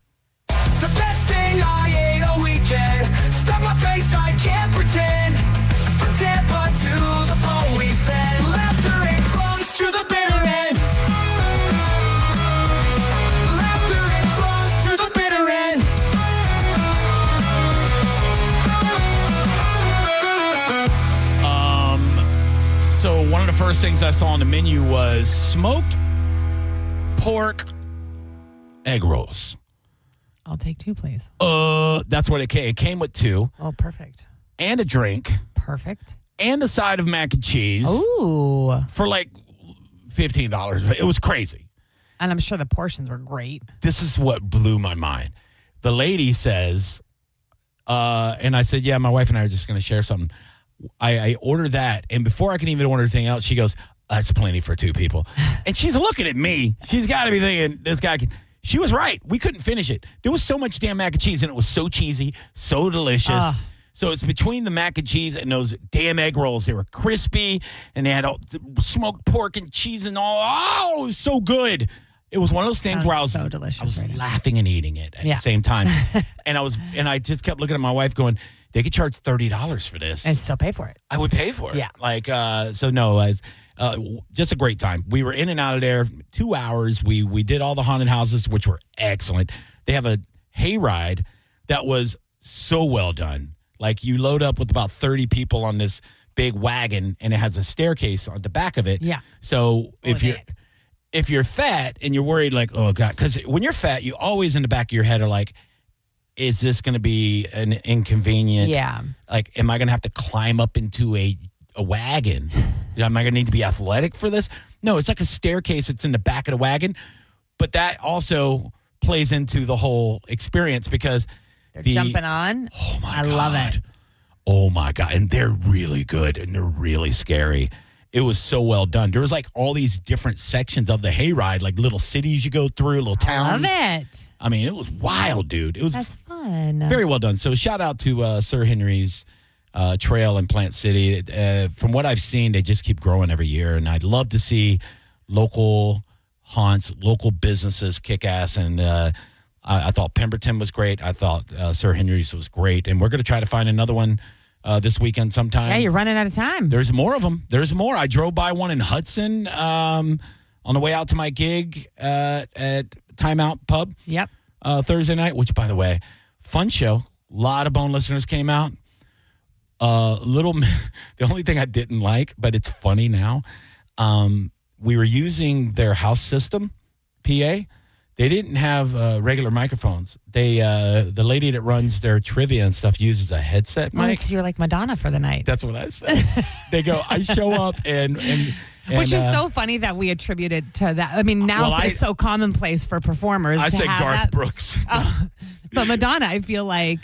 The best thing I ate all weekend. Stuck my face, I can't pretend. From Tampa to the bone, we said laughter and clones to the bitter end. Laughter and clones to the bitter end. So one of the first things I saw on the menu was smoked pork egg rolls. I'll take 2, please. That's what it came. It came with 2. Oh, perfect. And a drink. Perfect. And a side of mac and cheese. Ooh. For $15. It was crazy. And I'm sure the portions were great. This is what blew my mind. The lady says, and I said, yeah, my wife and I are just going to share something. I ordered that, and before I can even order anything else, she goes, that's plenty for 2 people. And she's looking at me. She's got to be thinking, this guy can. She was right. We couldn't finish it. There was so much damn mac and cheese, and it was so cheesy, so delicious. So it's between the mac and cheese and those damn egg rolls. They were crispy, and they had all the smoked pork and cheese and all. Oh, it was so good. It was one of those things where I was so delicious. I was laughing and eating it at the same time. and I just kept looking at my wife going, they could charge $30 for this. And still pay for it. I would pay for it. Yeah. So no, just a great time. We were in and out of there 2 hours. We did all the haunted houses, which were excellent. They have a hayride that was so well done. You load up with about 30 people on this big wagon, and it has a staircase on the back of it. Yeah. So if you're fat and you're worried, oh God, because when you're fat, you always in the back of your head are like, is this going to be an inconvenient? Yeah. Am I going to have to climb up into a wagon? Am I going to need to be athletic for this? No, it's like a staircase. It's in the back of the wagon. But that also plays into the whole experience because They're jumping on. Oh, my I love it. Oh, my God. And they're really good, and they're really scary. It was so well done. There was like all these different sections of the hayride, like little cities you go through, little towns. I love it. I mean, it was wild, dude. It was That's fun. very well done. So shout out to Sir Henry's Trail in Plant City. From what I've seen, they just keep growing every year, and I'd love to see local haunts, local businesses kick ass. And I thought Pemberton was great. I thought Sir Henry's was great, and we're going to try to find another one this weekend sometime. Yeah, you're running out of time. There's more of them. There's more. I drove by one in Hudson on the way out to my gig at Timeout Pub. Yep. Thursday night, which, by the way, fun show. A lot of Bone listeners came out. The only thing I didn't like, but it's funny now, we were using their house system, PA. They didn't have regular microphones. The lady that runs their trivia and stuff uses a headset mic. So you're like Madonna for the night. That's what I said. They go, I show up and which is so funny that we attribute it to that. I mean, now it's so commonplace for performers. I to said have Garth that. Brooks. But Madonna, I feel like,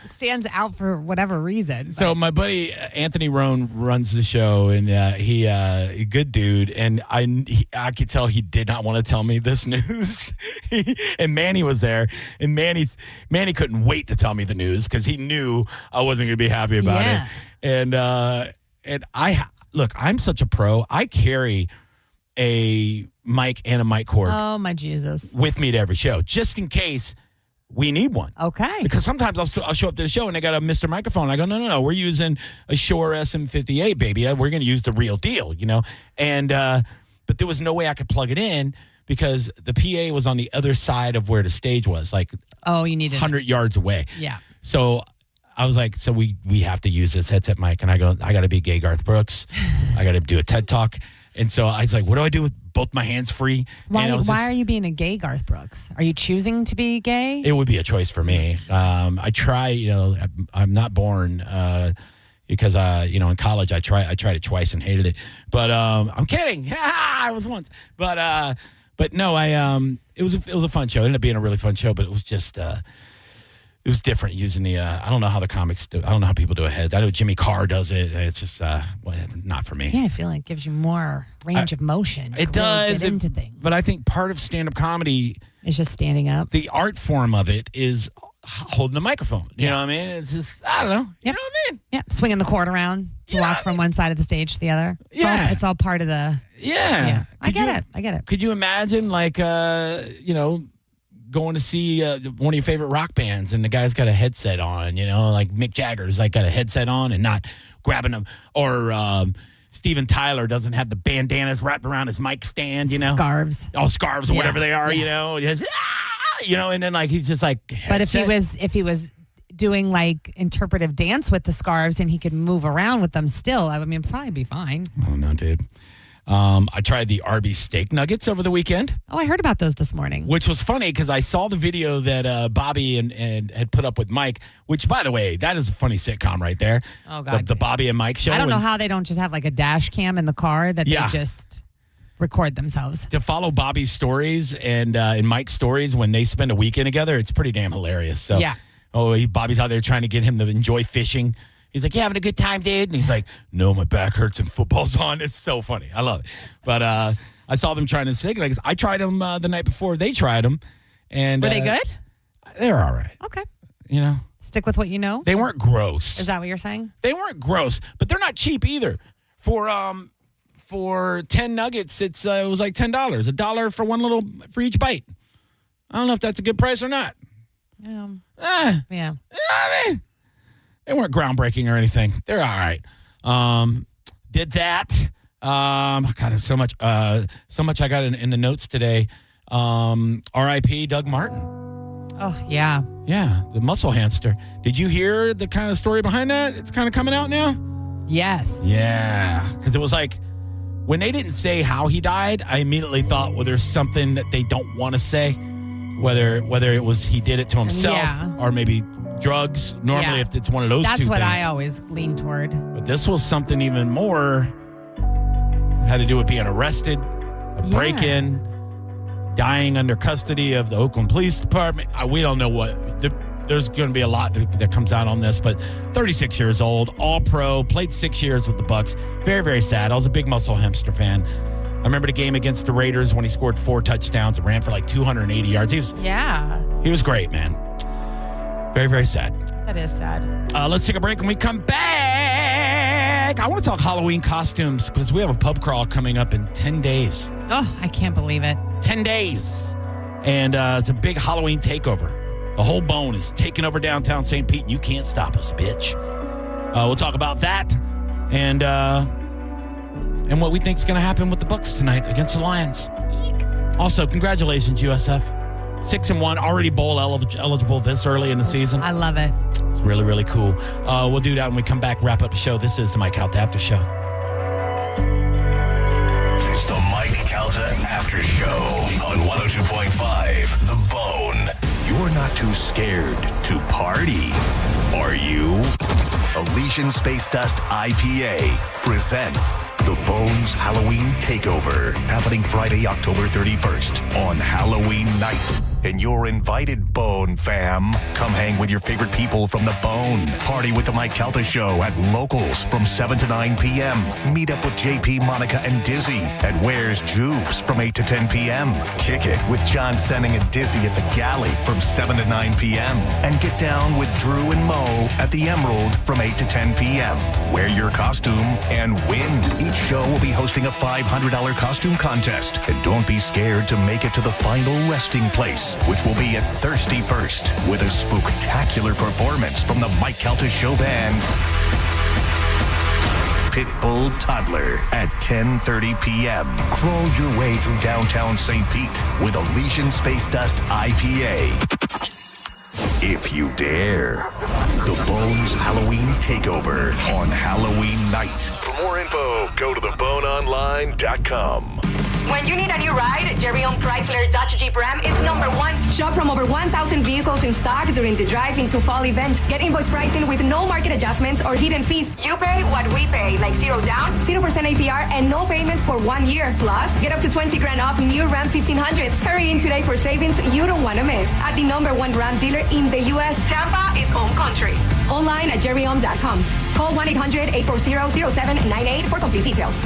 stands out for whatever reason. So my buddy Anthony Rohn runs the show, and he a good dude, and I could tell he did not want to tell me this news. And Manny was there, and Manny couldn't wait to tell me the news because he knew I wasn't going to be happy about it. And look, I'm such a pro. I carry a mic and a mic cord. Oh my Jesus! With me to every show, just in case we need one. Okay. Because sometimes I'll show up to the show and they got a Mr. Microphone. I go, no, we're using a Shure SM58, baby. We're going to use the real deal, you know? And, but there was no way I could plug it in because the PA was on the other side of where the stage was, like you needed 100 yards away. Yeah. So I was like, so we have to use this headset mic. And I go, I got to be gay Garth Brooks. I got to do a TED Talk. And so I was like, what do I do with both my hands free? Why are you being a gay Garth Brooks? Are you choosing to be gay? It would be a choice for me. I try, I'm not born because, in college I tried it twice and hated it. But I'm kidding. I was once. But no, it was a fun show. It ended up being a really fun show, but it was just it was different using the I don't know how the comics do. I don't know how people do a head. I know Jimmy Carr does it. It's just not for me. Yeah, I feel like it gives you more range of motion. It does. Get into things. But I think part of stand-up comedy is just standing up. The art form of it is holding the microphone. You know what I mean? It's just, I don't know. You know what I mean? Yeah, swinging the cord around to walk from one side of the stage to the other. Yeah. It's all part of the... Yeah. I get it. Could you imagine, going to see one of your favorite rock bands and the guy's got a headset on, like Mick Jagger's got a headset on and not grabbing them, or Steven Tyler doesn't have the bandanas wrapped around his mic stand, Scarves. Oh, scarves or whatever they are, Just, and then he's just like headset. But if he was doing interpretive dance with the scarves and he could move around with them still, I mean, it'd probably be fine. I don't know, dude. I tried the Arby's steak nuggets over the weekend. Oh, I heard about those this morning. Which was funny because I saw the video that Bobby and had put up with Mike, which, by the way, that is a funny sitcom right there. Oh, God. The Bobby and Mike show. I don't know how they don't just have a dash cam in the car that they just record themselves. To follow Bobby's stories and Mike's stories when they spend a weekend together, it's pretty damn hilarious. So, Bobby's out there trying to get him to enjoy fishing. He's like, you having a good time, dude? And he's like, no, my back hurts and football's on. It's so funny. I love it. But I saw them trying to steak nuggets. I tried them the night before they tried them. And were they good? They were all right. Okay. Stick with what you know? They weren't gross. Is that what you're saying? They weren't gross, but they're not cheap either. For 10 nuggets, it was like $10. $1 for each bite. I don't know if that's a good price or not. Yeah. I mean, they weren't groundbreaking or anything. They're all right. Did that. God, so much I got in the notes today. R.I.P. Doug Martin. Oh, yeah. Yeah, the muscle hamster. Did you hear the kind of story behind that? It's kind of coming out now? Yes. Yeah, because it was when they didn't say how he died, I immediately thought, well, there's something that they don't want to say, whether it was he did it to himself or maybe drugs. Normally, if it's one of those two things. That's what I always lean toward. But this was something even more. Had to do with being arrested, a break-in, dying under custody of the Oakland Police Department. We don't know what. there's going to be a lot that comes out on this, but 36 years old, all pro, played 6 years with the Bucs. Very, very sad. I was a big Muscle Hemster fan. I remember the game against the Raiders when he scored 4 touchdowns and ran for like 280 yards. He was great, man. Very, very sad. That is sad. Let's take a break. When we come back, I want to talk Halloween costumes because we have a pub crawl coming up in 10 days. Oh, I can't believe it. 10 days. And it's a big Halloween takeover. The whole bone is taking over downtown St. Pete, and you can't stop us, bitch. We'll talk about that and what we think is going to happen with the Bucs tonight against the Lions. Also, congratulations, USF. 6-1, already bowl eligible this early in the season. I love it. It's really, really cool. We'll do that when we come back, wrap up the show. This is the Mike Calta After Show. It's the Mike Calta After Show on 102.5 The Bone. You're not too scared to party, are you? Elysian Space Dust IPA presents The Bone's Halloween Takeover, happening Friday, October 31st on Halloween night. And you're invited, Bone fam. Come hang with your favorite people from the Bone. Party with the Mike Calta Show at Locals from 7 to 9 p.m. Meet up with JP, Monica, and Dizzy at Where's Jubes from 8 to 10 p.m. Kick it with John Senning and Dizzy at the Galley from 7 to 9 p.m. And get down with Drew and Mo at the Emerald from 8 to 10 p.m. Wear your costume and win. Each show will be hosting a $500 costume contest. And don't be scared to make it to the final resting place, which will be at Thirsty First, with a spooktacular performance from the Mike Calta Show Band. Pitbull Toddler at 10:30 p.m. Crawl your way through downtown St. Pete with Elysian Space Dust IPA. If you dare. The Bones Halloween Takeover on Halloween night. For more info, go to theboneonline.com. When you need a new ride, Jerry-owned Chrysler Dodge Jeep Ram is #1. Shop from over 1,000 vehicles in stock during the Drive Into Fall event. Get invoice pricing with no market adjustments or hidden fees. You pay what we pay, like 0 down, 0% APR, and no payments for 1 year. Plus, get up to $20,000 off new Ram 1500s. Hurry in today for savings you don't want to miss. At the #1 Ram dealer in the U.S., Tampa is home country. Online at jerryohm.com. Call 1-800-840-0798 for complete details.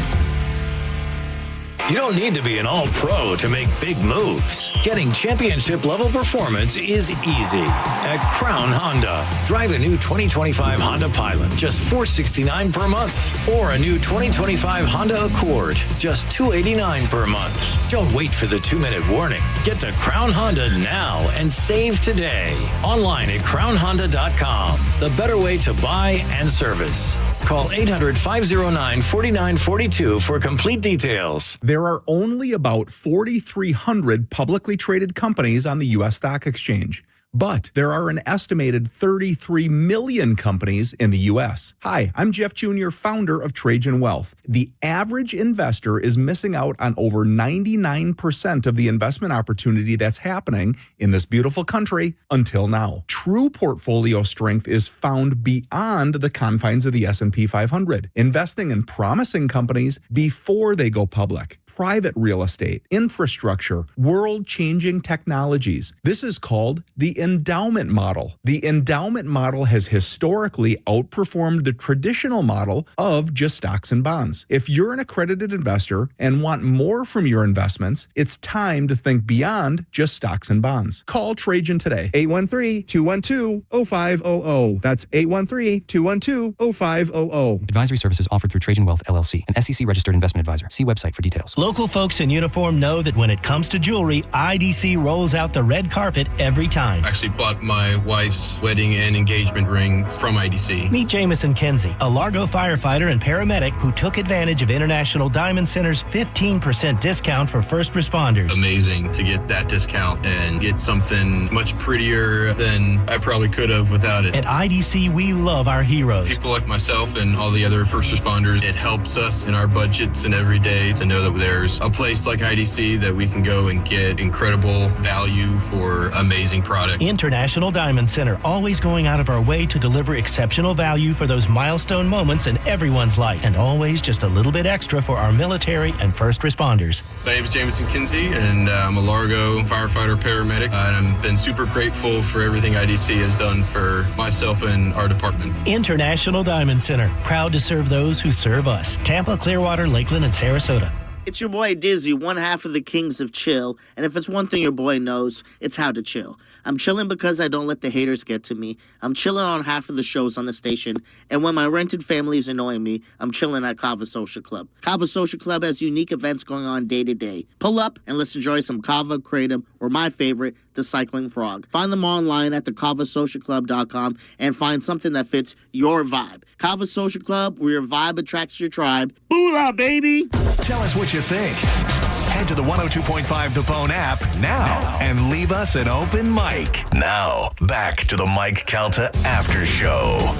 You don't need to be an all-pro to make big moves. Getting championship-level performance is easy at Crown Honda. Drive a new 2025 Honda Pilot, just $469 per month. Or a new 2025 Honda Accord, just $289 per month. Don't wait for the 2-minute warning. Get to Crown Honda now and save today. Online at crownhonda.com. The better way to buy and service. Call 800-509-4942 for complete details. There are only about 4,300 publicly traded companies on the U.S. stock exchange. But there are an estimated 33 million companies in the U.S. Hi, I'm Jeff Jr., founder of Trajan Wealth. The average investor is missing out on over 99% of the investment opportunity that's happening in this beautiful country until now. True portfolio strength is found beyond the confines of the S&P 500, investing in promising companies before they go public. Private real estate, infrastructure, world-changing technologies. This is called the endowment model. The endowment model has historically outperformed the traditional model of just stocks and bonds. If you're an accredited investor and want more from your investments, it's time to think beyond just stocks and bonds. Call Trajan today, 813-212-0500. That's 813-212-0500. Advisory services offered through Trajan Wealth, LLC, an SEC-registered investment advisor. See website for details. Local folks in uniform know that when it comes to jewelry, IDC rolls out the red carpet every time. I actually bought my wife's wedding and engagement ring from IDC. Meet Jamison Kinsey, a Largo firefighter and paramedic who took advantage of International Diamond Center's 15% discount for first responders. Amazing to get that discount and get something much prettier than I probably could have without it. At IDC, we love our heroes. People like myself and all the other first responders, it helps us in our budgets and every day to know that there's a place like IDC that we can go and get incredible value for amazing product. International Diamond Center, always going out of our way to deliver exceptional value for those milestone moments in everyone's life, and always just a little bit extra for our military and first responders. My name is Jameson Kinsey, and I'm a Largo firefighter paramedic, and I've been super grateful for everything IDC has done for myself and our department. International Diamond Center, proud to serve those who serve us. Tampa, Clearwater, Lakeland, and Sarasota. It's your boy Dizzy, one half of the Kings of Chill, and if it's one thing your boy knows, it's how to chill. I'm chilling because I don't let the haters get to me. I'm chilling on half of the shows on the station, and when my rented family is annoying me, I'm chilling at Kava Social Club. Kava Social Club has unique events going on day to day. Pull up and let's enjoy some Kava, Kratom, or my favorite, the Cycling Frog. Find them online at thekavasocialclub.com and find something that fits your vibe. Kava Social Club, where your vibe attracts your tribe. Booyah, baby! Tell us what you think. Head to the 102.5 The Bone app now and leave us an open mic. Now, back to the Mike Calta After Show.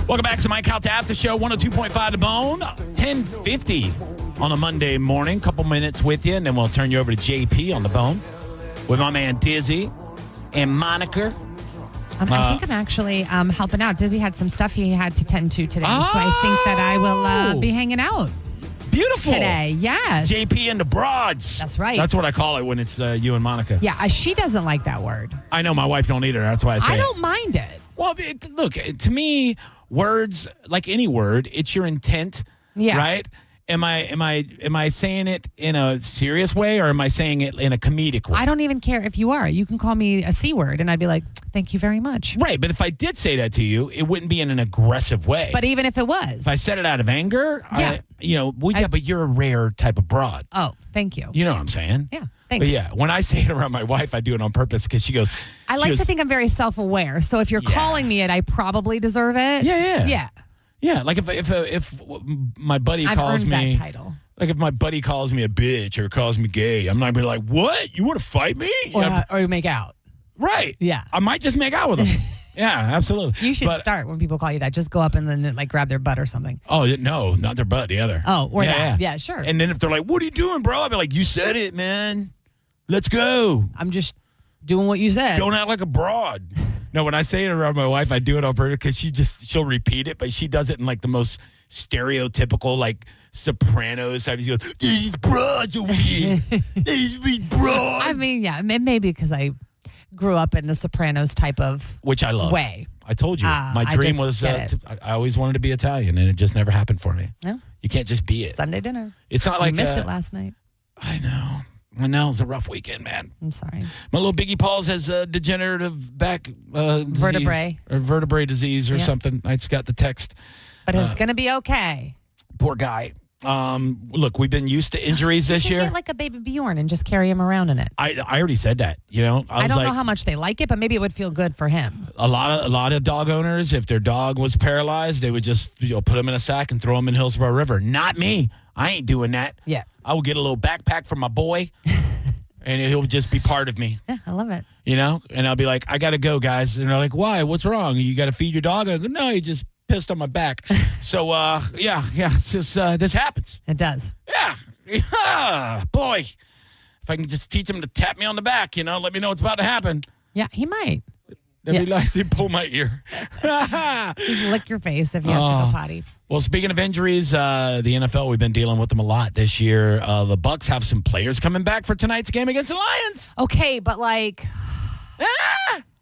Welcome back to Mike Calta After Show, 102.5 The Bone, 10:50 on a Monday morning. Couple minutes with you, and then we'll turn you over to JP on The Bone with my man Dizzy and Monica. I think I'm actually helping out. Dizzy had some stuff he had to tend to today, so I think that I will be hanging out. Beautiful. Today, yes. JP and the broads. That's right. That's what I call it when it's you and Monica. Yeah, she doesn't like that word. I know, my wife don't either. That's why I say I don't mind it. Well, look, to me, words, like any word, it's your intent, right? Am I saying it in a serious way, or am I saying it in a comedic way? I don't even care if you are. You can call me a C word, and I'd be like, thank you very much. Right, but if I did say that to you, it wouldn't be in an aggressive way. But even if it was. If I said it out of anger, yeah. but you're a rare type of broad. Oh, thank you. You know what I'm saying? Yeah, thanks. But yeah, when I say it around my wife, I do it on purpose because she goes... I like to think I'm very self-aware, so if you're calling me it, I probably deserve it. Yeah. Yeah, like if my buddy calls me... I've earned that title. Like if my buddy calls me a bitch or calls me gay, I'm not going to be like, what? You want to fight me? Or make out. Right. Yeah. I might just make out with him. Yeah, absolutely. You should start when people call you that. Just go up and then like grab their butt or something. Oh, no, not their butt, the other. Oh, or that. Yeah, sure. And then if they're like, what are you doing, bro? I'll be like, you said it, man. Let's go. I'm just doing what you said. Don't act like a broad. No, when I say it around my wife, I do it on purpose because she'll repeat it, but she does it in like the most stereotypical, like Sopranos type. She goes, these broads over here. These broads. I mean, yeah, maybe because I grew up in the Sopranos type of which I love. way. I told you. My dream was I always wanted to be Italian, and it just never happened for me. No. You can't just be it. Sunday dinner. It's not like you missed it last night. I know. It was a rough weekend, man. I'm sorry. My little Biggie Paul's has degenerative back vertebrae or vertebrae disease or something. I just got the text. But it's going to be okay. Poor guy. Look, we've been used to injuries this year. Get like a baby Bjorn and just carry him around in it. I already said that. I don't know how much they like it, but maybe it would feel good for him. A lot of dog owners, if their dog was paralyzed, they would just put him in a sack and throw him in Hillsborough River. Not me. I ain't doing that. Yeah. I will get a little backpack for my boy, and he'll just be part of me. Yeah, I love it. And I'll be like, I got to go, guys. And they're like, why? What's wrong? You got to feed your dog? I go, no, he just pissed on my back. So, it's just, this happens. It does. Yeah. Boy, if I can just teach him to tap me on the back, let me know what's about to happen. Yeah, he might. That'd be nice. He'd pull my ear. Just lick your face if he has to go potty. Well, speaking of injuries, the NFL, we've been dealing with them a lot this year. The Bucs have some players coming back for tonight's game against the Lions. Okay, but like...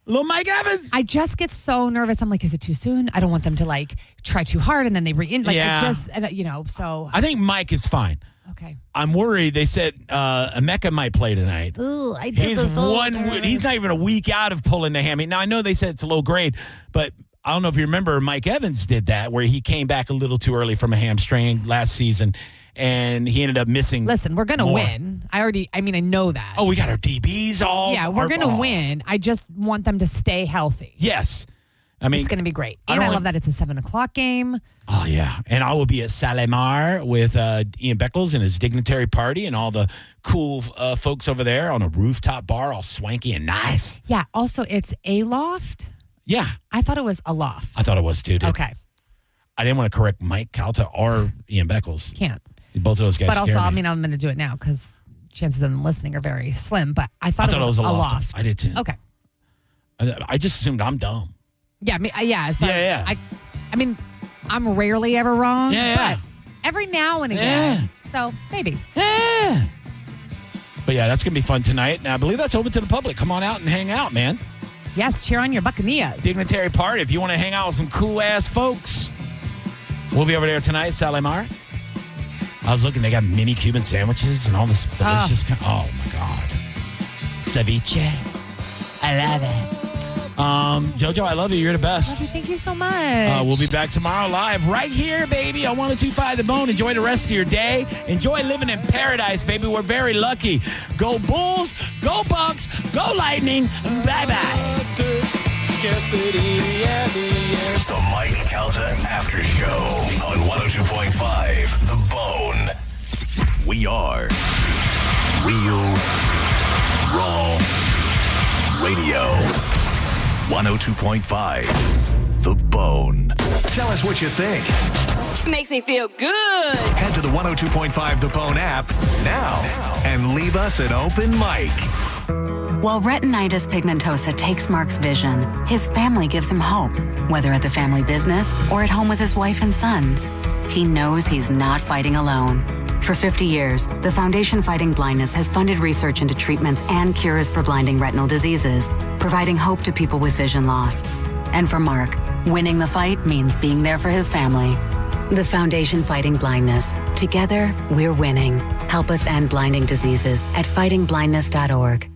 Little Mike Evans. I just get so nervous. I'm like, is it too soon? I don't want them to like try too hard and then they so. I think Mike is fine. Okay. I'm worried. They said Emeka might play tonight. Ooh, He's not even a week out of pulling the hammy. Now, I know they said it's a low grade, but I don't know if you remember Mike Evans did that where he came back a little too early from a hamstring last season. And he ended up missing. Listen, we're going to win. I know that. Oh, we got our DBs all. Yeah, we're going to win. I just want them to stay healthy. Yes. I mean, it's going to be great. I And I don't love that it's a 7:00 game. Oh, yeah. And I will be at Salemar with Ian Beckles and his dignitary party and all the cool folks over there on a rooftop bar, all swanky and nice. Yeah. Also, it's a loft. Yeah. I thought it was a loft. I thought it was too, dude. Okay. I didn't want to correct Mike Calta or Ian Beckles. Can't. Both of those guys But also, scare I me. mean, I'm going to do it now because chances of them listening are very slim. But I thought it was a loft. I did too. Okay. I just assumed I'm dumb. Yeah. Yeah. So Yeah. I mean, I'm rarely ever wrong. Yeah. But every now and again. So maybe. Yeah. But yeah, that's going to be fun tonight. And I believe that's open to the public. Come on out and hang out, man. Yes. Cheer on your Buccaneers. Dignitary party. If you want to hang out with some cool ass folks, we'll be over there tonight, Salemar. I was looking, they got mini Cuban sandwiches and all this delicious oh my God. Ceviche. I love it. Jojo, I love you. You're the best. Love you. Thank you so much. We'll be back tomorrow live right here, baby, on 102.5 The Bone. Enjoy the rest of your day. Enjoy living in paradise, baby. We're very lucky. Go Bulls, go Bucks, go Lightning. Bye-bye. It's the Mike Calta After Show on 102.5 The Bone. We are Real Raw Radio. 102.5 The Bone. Tell us what you think. Makes me feel good. Head to the 102.5 The Bone app now and leave us an open mic. While retinitis pigmentosa takes Mark's vision, his family gives him hope, whether at the family business or at home with his wife and sons. He knows he's not fighting alone. For 50 years, the Foundation Fighting Blindness has funded research into treatments and cures for blinding retinal diseases, providing hope to people with vision loss. And for Mark, winning the fight means being there for his family. The Foundation Fighting Blindness. Together, we're winning. Help us end blinding diseases at fightingblindness.org.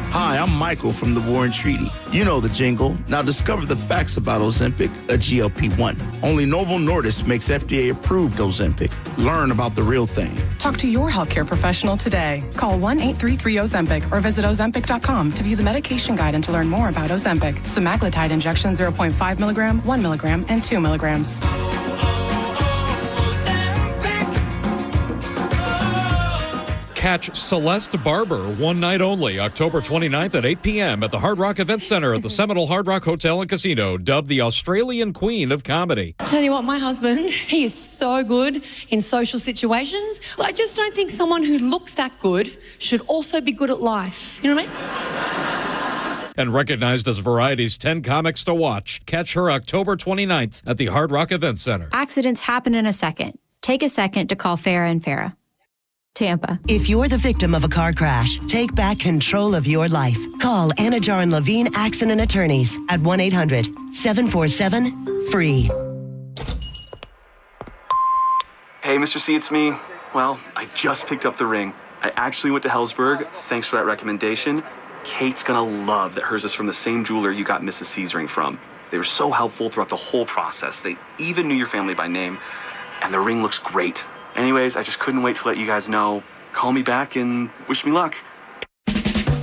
Hi, I'm Michael from the Warren Treaty. You know the jingle. Now discover the facts about Ozempic, a GLP-1. Only Novo Nordisk makes FDA-approved Ozempic. Learn about the real thing. Talk to your healthcare professional today. Call 1-833-OZEMPIC or visit Ozempic.com to view the medication guide and to learn more about Ozempic. Semaglutide injection 0.5 milligram, 1 milligram, and 2 milligrams. Catch Celeste Barber one night only, October 29th at 8 p.m. at the Hard Rock Event Center at the Seminole Hard Rock Hotel and Casino, dubbed the Australian Queen of Comedy. Tell you what, my husband, he is so good in social situations. I just don't think someone who looks that good should also be good at life. You know what I mean? And recognized as Variety's 10 comics to watch. Catch her October 29th at the Hard Rock Event Center. Accidents happen in a second. Take a second to call Farah and Farah. Tampa. If you're the victim of a car crash, take back control of your life. Call Anajar and Levine Accident Attorneys at 1-800-747-FREE. Hey, Mr. C, it's me. Well, I just picked up the ring. I actually went to Hellsberg. Thanks for that recommendation. Kate's gonna love that hers is from the same jeweler you got Mrs. C's ring from. They were so helpful throughout the whole process. They even knew your family by name. And the ring looks great. Anyways, I just couldn't wait to let you guys know. Call me back and wish me luck.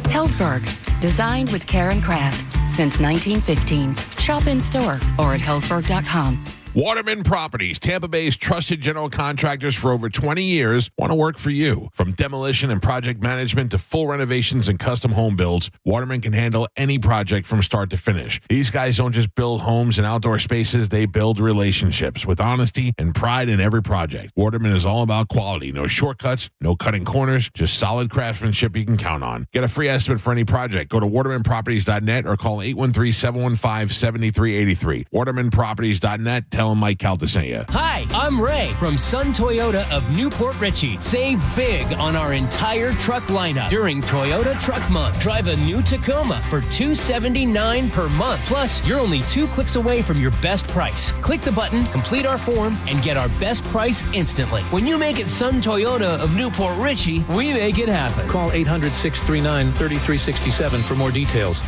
Hellsberg, designed with care and craft since 1915. Shop in store or at hellsberg.com. Waterman Properties, Tampa Bay's trusted general contractors for over 20 years, want to work for you. From demolition and project management to full renovations and custom home builds, Waterman can handle any project from start to finish. These guys don't just build homes and outdoor spaces, they build relationships with honesty and pride in every project. Waterman is all about quality, no shortcuts, no cutting corners, just solid craftsmanship you can count on. Get a free estimate for any project. Go to watermanproperties.net or call 813-715-7383. watermanproperties.net. Tell them Mike Calta sent you. Hi, I'm Ray from Sun Toyota of Newport Richey. Save big on our entire truck lineup during Toyota Truck Month. Drive a new Tacoma for $279 per month. Plus, you're only 2 clicks away from your best price. Click the button, complete our form, and get our best price instantly. When you make it Sun Toyota of Newport Richey, we make it happen. Call 800-639-3367 for more details.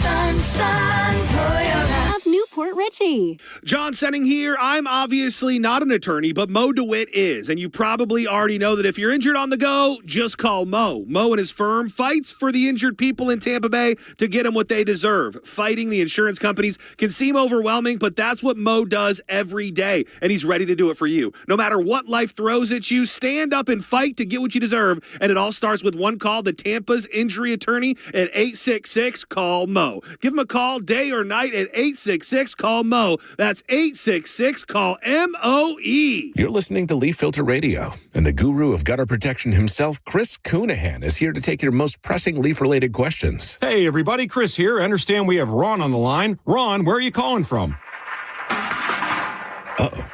Sun Toyota of Newport Richey. Ritchie. John Senning here. I'm obviously not an attorney, but Mo DeWitt is. And you probably already know that if you're injured on the go, just call Mo. Mo and his firm fights for the injured people in Tampa Bay to get them what they deserve. Fighting the insurance companies can seem overwhelming, but that's what Mo does every day. And he's ready to do it for you. No matter what life throws at you, stand up and fight to get what you deserve. And it all starts with one call, the Tampa's injury attorney at 866-CALL-MO. Give him a call day or night at 866-CALL-MO. That's 866-CALL-MOE. You're listening to Leaf Filter Radio, and the guru of gutter protection himself, Chris Coonahan, is here to take your most pressing leaf-related questions. Hey, everybody, Chris here. I understand we have Ron on the line. Ron, where are you calling from? Uh-oh.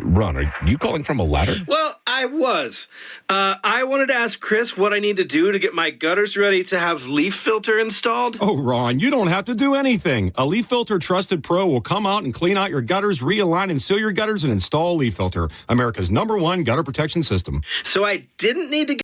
Ron, are you calling from a ladder? Well, I was. I wanted to ask Chris what I need to do to get my gutters ready to have leaf filter installed. Oh, Ron, you don't have to do anything. A Leaf Filter Trusted Pro will come out and clean out your gutters, realign and seal your gutters, and install Leaf Filter, America's #1 gutter protection system. So I didn't need to